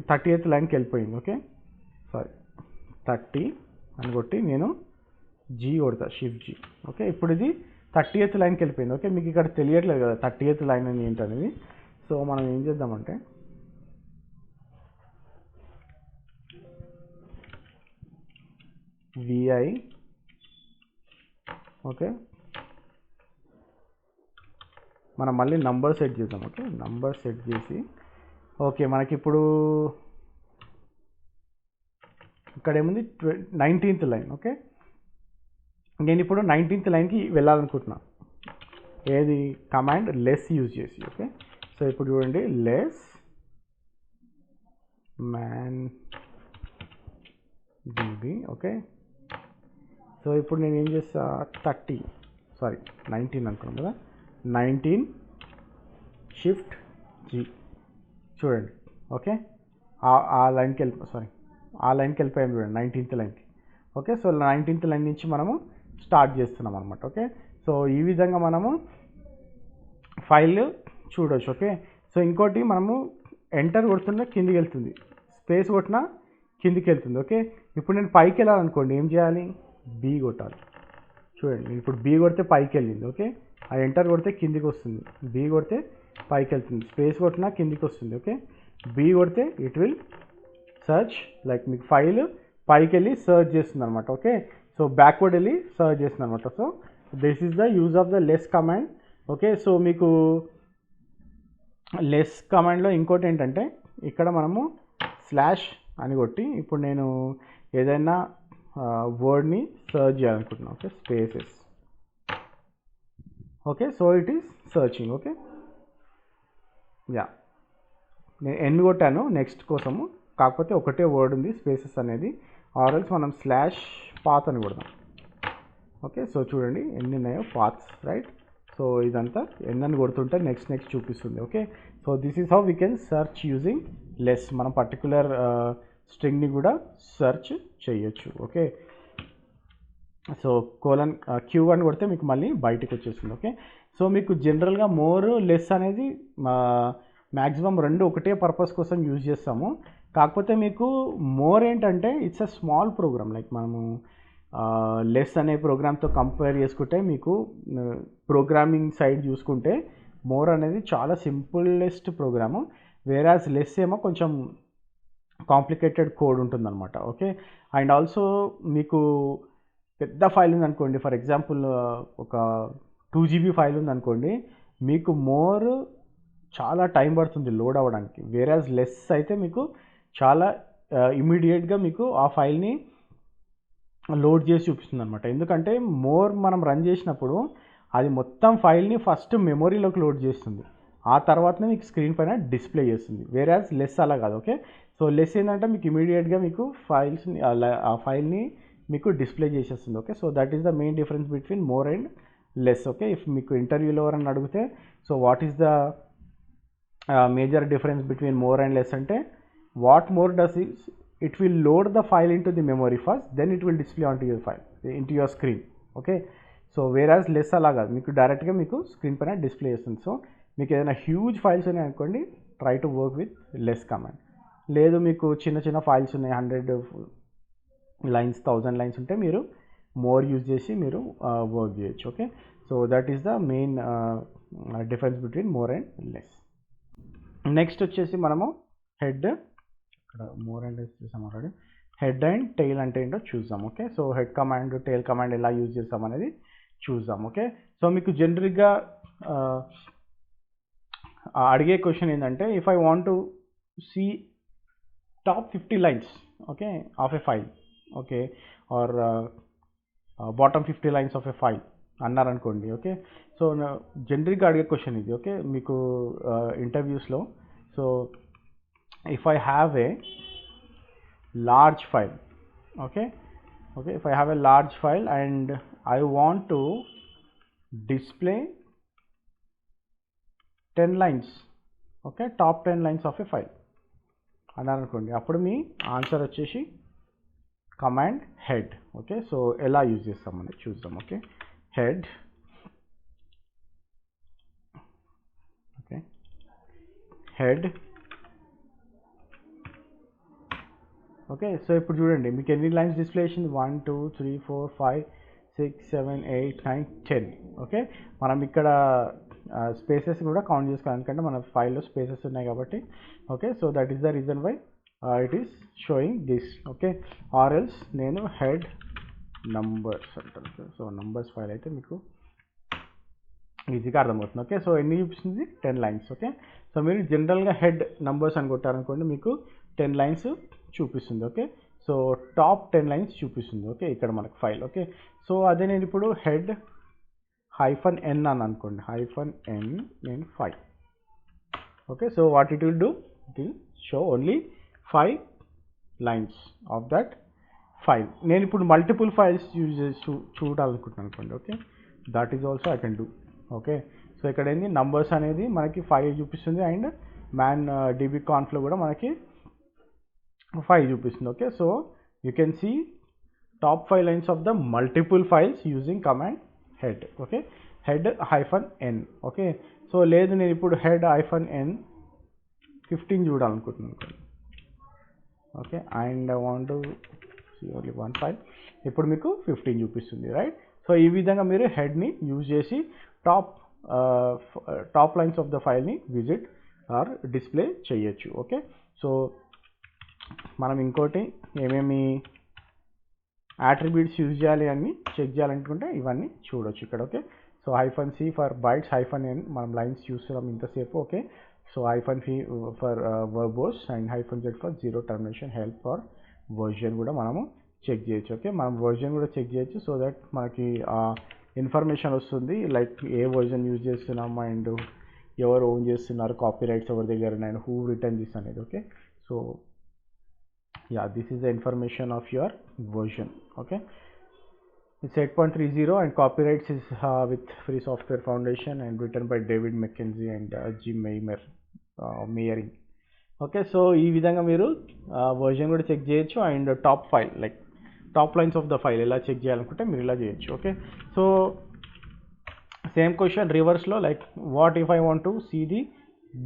38th లైన్కి వెళ్ళిపోయింది. ఓకే, సారీ 30 అని కొట్టి నేను G కొడతా, షిఫ్ట్ G. ఓకే, ఇప్పుడు ఇది 30th లైన్కి వెళ్ళిపోయింది. ఓకే, మీకు ఇక్కడ తెలియట్లేదు కదా 30th లైన్ అని ఏంటనేది. సో మనం ఏం చేద్దామంటే VI, ఓకే, మనం మళ్ళీ నంబర్ సెట్ చేద్దాం. ఓకే, నంబర్ సెట్ చేసి ఓకే మనకి ఇప్పుడు ఇక్కడ ఏముంది 19th లైన్. ఓకే, నేను ఇప్పుడు 19th లైన్కి వెళ్ళాలనుకుంటున్నా, ఏది కమాండ్ లెస్ యూజ్ చేసి. ఓకే, సో ఇప్పుడు చూడండి, less man db. Okay, so ఇప్పుడు నేను ఏం చేస్తా, 19 అనుకున్నాం కదా, 19 షిఫ్ట్ G చూడండి. ఓకే, ఆ లైన్కి వెళ్ళిపోయాం చూడండి 19th లైన్కి. ఓకే, సో 19th లైన్ నుంచి మనము స్టార్ట్ చేస్తున్నాం అనమాట. ఓకే, సో ఈ విధంగా మనము ఫైల్ చూడవచ్చు. ఓకే, సో ఇంకోటి మనము ఎంటర్ కొడుతున్నా కిందికి వెళ్తుంది, స్పేస్ కొట్టినా కిందికి వెళ్తుంది. ఓకే, ఇప్పుడు నేను పైకి వెళ్ళాలనుకోండి ఏం చేయాలి, B కొట్టాలి. చూడండి, ఇప్పుడు B కొడితే పైకి వెళ్ళింది. ఓకే, ఆ ఎంటర్ కొడితే కిందికి వస్తుంది, B కొడితే పైకి వెళ్తుంది, స్పేస్ కొట్టినా కిందికి వస్తుంది. ఓకే, B కొడితే ఇట్ విల్ సర్చ్, లైక్ మీకు ఫైల్ పైకి వెళ్ళి సర్చ్ చేస్తుంది అనమాట. ఓకే, సో బ్యాక్వర్డ్ వెళ్ళి సర్చ్ చేస్తుంది అనమాట. So this is the use of the less command. Okay, so మీకు లెస్ కమాండ్లో ఇంకోటి ఏంటంటే ఇక్కడ మనము స్లాష్ అని కొట్టి ఇప్పుడు నేను ఏదైనా వర్డ్ని సర్చ్ చేయాలనుకుంటున్నాను. Okay, spaces. Okay, so it is searching. Okay, yeah నేను N కొట్టాను నెక్స్ట్ కోసము, కాకపోతే ఒకటే వర్డ్ ఉంది స్పేసెస్ అనేది, ఆర్ఎల్స్ మనం స్లాష్ పాత్ అని కొడదాం. ఓకే, సో చూడండి ఎన్ని ఉన్నాయో పాత్స్, రైట్. సో ఇదంతా N అని కొడుతుంటే నెక్స్ట్ చూపిస్తుంది. Okay, so this is how we can search using less. మనం పర్టికులర్ స్ట్రింగ్ని కూడా సర్చ్ చేయొచ్చు. ఓకే, సో Q1 కొడితే మీకు మళ్ళీ బయటకు వచ్చేస్తుంది. ఓకే, సో మీకు జనరల్గా మోర్ లెస్ అనేది మ్యాక్సిమం రెండు ఒకటే పర్పస్ కోసం యూజ్ చేస్తాము. కాకపోతే మీకు మోర్ ఏంటంటే it's a small program, like మనము లెస్ అనే ప్రోగ్రామ్తో కంపేర్ చేసుకుంటే మీకు ప్రోగ్రామింగ్ సైడ్ చూసుకుంటే మోర్ అనేది చాలా సింపుల్లెస్ట్ ప్రోగ్రాము, వేరాజ్ లెస్ ఏమో కొంచెం కాంప్లికేటెడ్ కోడ్ ఉంటుందన్నమాట. ఓకే, అండ్ ఆల్సో మీకు పెద్ద ఫైల్ ఉంది అనుకోండి, ఫర్ ఎగ్జాంపుల్ ఒక 2 GB ఫైల్ ఉంది అనుకోండి, మీకు చాలా టైం పడుతుంది లోడ్ అవ్వడానికి. వేరాజ్ లెస్ అయితే మీకు చాలా ఇమీడియట్గా మీకు ఆ ఫైల్ని లోడ్ చేసి చూపిస్తుంది అనమాట. ఎందుకంటే మనం రన్ చేసినప్పుడు అది మొత్తం ఫైల్ని ఫస్ట్ మెమొరీలోకి లోడ్ చేస్తుంది, ఆ తర్వాతనే మీకు స్క్రీన్ పైన డిస్ప్లే చేస్తుంది. వేరాజ్ లెస్ అలా కాదు. ఓకే, సో లెస్ ఏంటంటే మీకు ఇమీడియట్గా మీకు ఆ ఫైల్ని మీకు డిస్ప్లే చేసేస్తుంది. Okay, so that is the main difference between more and less. Okay, if మీకు ఇంటర్వ్యూలో ఎవరైనా అడిగితే so what is the major difference between more and less అంటే, what more does is it will load the file into the memory first, then it will display onto your file, into your screen. Okay, so whereas less అలా కాదు, మీకు డైరెక్ట్గా మీకు screen పైన display చేస్తుంది. So మీకు ఏదైనా హ్యూజ్ ఫైల్స్ ఉన్నాయి అనుకోండి, try to work with less command. లేదు మీకు చిన్న చిన్న ఫైల్స్ ఉన్నాయి, 100 లైన్స్ 1000 లైన్స్ ఉంటే మీరు మోర్ యూజ్ చేసి మీరు వర్క్ చేయొచ్చు. Okay, so that is the main difference between more and less. Next వచ్చేసి మనము హెడ్, ఇక్కడ మోర్ అండ్ లెస్ చూసాం ఆల్రెడీ. హెడ్ అండ్ టెయిల్ అంటే ఏంటో చూద్దాం. Okay, so head command tail command ఎలా యూజ్ చేస్తాం అనేది చూద్దాం. ఓకే, సో మీకు జనరల్గా అడిగే క్వశ్చన్ ఏంటంటే, if I want to see top 50 lines okay of a file, okay, or bottom 50 lines of a file అన్నారనుకోండి. ఓకే, సో జనరల్గా అడిగే క్వశ్చన్ ఇది. ఓకే, మీకు ఇంటర్వ్యూస్లో, so if I have a large file, okay, if I have a large file and I want to display 10 lines, okay, top 10 lines of a file అన్నారు అనుకోండి, అప్పుడు మీ answer వచ్చేసి command head. Okay, so ఎలా use చేస్తామని చూద్దాం. Okay, head, okay, head. Okay, so ఇప్పుడు చూడండి మీకు ఎన్ని లైన్స్ డిస్ప్లే చేసింది, 1 2 3 4 5 6 7 8 9 10. ఓకే, మనం ఇక్కడ స్పేసెస్ కూడా కౌంట్ చేసుకోవాలి, ఎందుకంటే మన ఫైల్లో స్పేసెస్ ఉన్నాయి కాబట్టి. Okay, so that is the reason why it is showing this. Okay, or else నేను హెడ్ నంబర్స్ అంటాను. సో నంబర్స్ ఫైల్ అయితే మీకు ఈజీగా అర్థమవుతుంది. ఓకే, సో ఎన్ని చూపిస్తుంది, 10 లైన్స్. ఓకే, సో మీరు జనరల్గా హెడ్ నంబర్స్ అని కొట్టారనుకోండి, మీకు 10 లైన్స్ చూపిస్తుంది. ఓకే, సో టాప్ 10 లైన్స్ చూపిస్తుంది. ఓకే, ఇక్కడ మనకు ఫైల్. ఓకే, సో అదే నేను ఇప్పుడు హెడ్ -n అని అనుకోండి, -n నేను 5. Okay, so what it will do, it will show only 5 lines of that file. నేను ఇప్పుడు మల్టిపుల్ ఫైల్స్ యూజ్ చేసి చూడాలనుకుంటున్నాను అనుకోండి. Okay, that is also I can do. Okay, so ఇక్కడ ఏంది, నంబర్స్ అనేది మనకి 5 చూపిస్తుంది, అండ్ మ్యాన్ DB కాన్ఫ్లో కూడా మనకి 5 చూపిస్తుంది. Okay, so you can see top 5 lines of the multiple files using command head. Okay, head -n. Okay, so లేదు నేను ఇప్పుడు హెడ్ -n 15 చూడాలనుకుంటున్నాను. Okay, and I want to see only 1 file, ఇప్పుడు మీకు 15 చూపిస్తుంది, రైట్. సో ఈ విధంగా మీరు హెడ్ని యూజ్ చేసి టాప్ లైన్స్ ఆఫ్ ద ఫైల్ని విజిట్ ఆర్ డిస్ప్లే చేయొచ్చు. ఓకే, సో మనం ఇంకోటి ఏమేమి అట్రిబ్యూట్స్ యూజ్ చేయాలి అని చెక్ చేయాలనుకుంటే ఇవన్నీ చూడొచ్చు ఇక్కడ. Okay, so -c for bytes, -n మనం లైన్స్ చూస్తున్నాం ఇంతసేపు. Okay, so -v for verbose and -z for zero termination, help for version కూడా మనము చెక్ చేయొచ్చు. ఓకే, మనం వర్జన్ కూడా చెక్ చేయొచ్చు, సో దట్ మనకి ఇన్ఫర్మేషన్ వస్తుంది, లైక్ ఏ వర్జన్ యూజ్ చేస్తున్నాం అండ్ ఎవరు ఓన్ చేస్తున్నారు, కాపీ రైట్స్ ఎవరి దగ్గర ఉన్నాయి, హూ రిటర్న్ దిస్ అనేది. Okay, so yeah, this is the information of your version. Okay, it's 8.30 and copyrights is with Free Software Foundation and written by David McKenzie and Jim Meyering. Okay, so ఈ విధంగా మీరు version కూడా check చేయొచ్చు, and top file like top lines of the file ఎలా check చేయాలనుకుంటే మీరు ఇలా చేయొచ్చు. ఓకే, సో సేమ్ క్వశ్చన్ రివర్స్లో, like what if I want to see the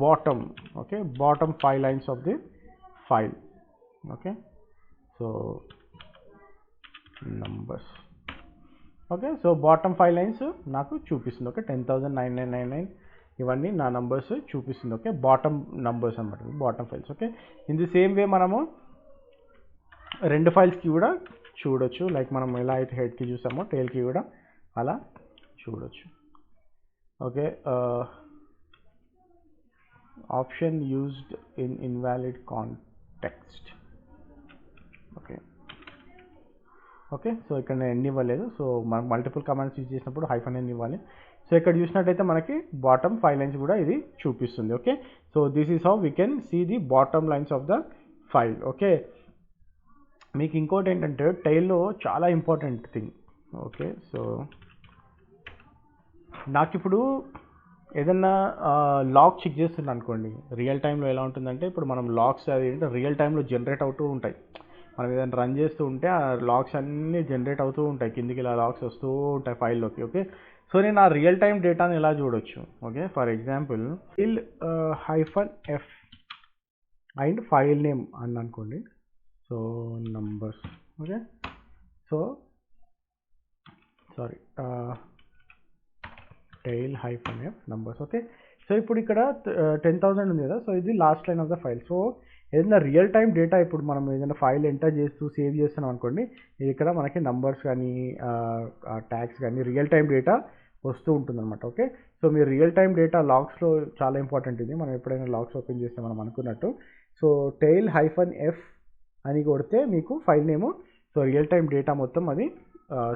bottom, okay, bottom 5 lines of the file. Okay, so numbers. Okay, so bottom 5 lines నాకు చూపిస్తుంది. Okay, 10,999 ఇవన్నీ నా నంబర్స్ చూపిస్తుంది. ఓకే, బాటమ్ నంబర్స్ అనమాట, bottom files. Okay, in the same way మనము 2 ఫైల్స్కి కూడా చూడొచ్చు. Like మనం ఎలా అయితే హెడ్కి చూసామో టైల్కి కూడా అలా చూడొచ్చు. Okay, option used in invalid context. Okay, so ఇక్కడ నేను ఎన్ని ఇవ్వలేదు. సో మనకు మల్టిపుల్ కమాండ్స్ యూజ్ చేసినప్పుడు హైఫన్ ఎన్ని ఇవ్వాలి. సో ఇక్కడ చూసినట్టయితే మనకి బాటమ్ 5 లైన్స్ కూడా ఇది చూపిస్తుంది. Okay, so this is how we can see the bottom lines of the file. Okay, మీకు ఇంకోటి ఏంటంటే టైల్లో చాలా ఇంపార్టెంట్ థింగ్. ఓకే, సో నాకు ఇప్పుడు ఏదన్నా లాగ్ చెక్ చేస్తున్నాను అనుకోండి, రియల్ టైంలో ఎలా ఉంటుందంటే ఇప్పుడు మనం లాగ్స్ అది ఏంటంటే రియల్ టైంలో జనరేట్ అవుతూ ఉంటాయి. మనం ఏదైనా రన్ చేస్తూ ఉంటే ఆ లాగ్స్ అన్నీ జనరేట్ అవుతూ ఉంటాయి, కిందికి ఇలా లాగ్స్ వస్తూ ఉంటాయి ఫైల్లోకి. ఓకే, సో నేను ఆ రియల్ టైం డేటాని ఎలా చూడొచ్చు. Okay, for example file -f and file name అని అనుకోండి. So numbers. Okay, so sorry tail -f numbers. Okay, so ఇప్పుడు ఇక్కడ 10,000 ఉంది కదా. సో ఇది last line of the file. So ఏదైనా రియల్ టైం డేటా ఇప్పుడు మనం ఏదైనా ఫైల్ ఎంటర్ చేస్తూ సేవ్ చేస్తున్నాం అనుకోండి, ఇక్కడ మనకి నంబర్స్ కానీ ట్యాగ్స్ కానీ రియల్ టైం డేటా వస్తూ ఉంటుంది అనమాట. ఓకే, సో మీరు రియల్ టైం డేటా లాగ్స్లో చాలా ఇంపార్టెంట్ ఇది. మనం ఎప్పుడైనా లాగ్స్ ఓపెన్ చేస్తే మనం అనుకున్నట్టు సో tail -f అని కొడితే మీకు ఫైల్ నేము, సో రియల్ టైం డేటా మొత్తం అది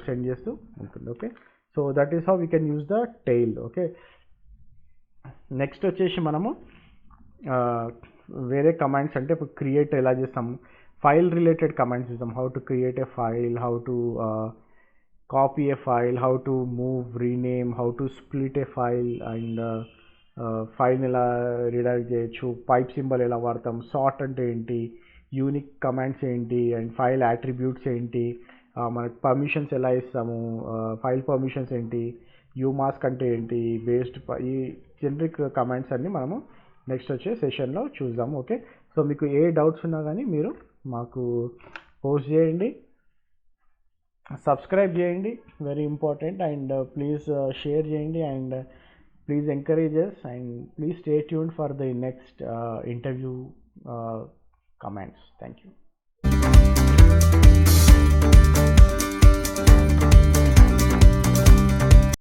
సెండ్ చేస్తూ ఉంటుంది. Okay, so that is how we can use the tile. Okay, next వచ్చేసి మనము వేరే కమాండ్స్ అంటే ఇప్పుడు క్రియేట్ ఎలా చేస్తాం, ఫైల్ రిలేటెడ్ కమాండ్స్ చూద్దాం. How to create A file, how to copy A file, how to move, rename, how to split A file, and ఫైల్ని ఎలా రీడైరెక్ట్ చేయొచ్చు, పైప్ సింబల్ ఎలా వాడతాం, సార్ట్ అంటే ఏంటి, యూనిక్ కమాండ్స్ ఏంటి, అండ్ ఫైల్ యాట్రిబ్యూట్స్ ఏంటి, మనకి పర్మిషన్స్ ఎలా ఇస్తాము, ఫైల్ పర్మిషన్స్ ఏంటి, యూమాస్క్ అంటే ఏంటి, బేస్డ్ ఈ జనరిక్ కమాండ్స్ అన్నీ మనము నెక్స్ట్ వచ్చే సెషన్లో చూద్దాము. ఓకే, సో మీకు ఏ డౌట్స్ ఉన్నా కానీ మీరు మాకు పోస్ట్ చేయండి, సబ్స్క్రైబ్ చేయండి, very important, and please share చేయండి, and please encourage us, and please stay tuned for the next interview comments. Thank you.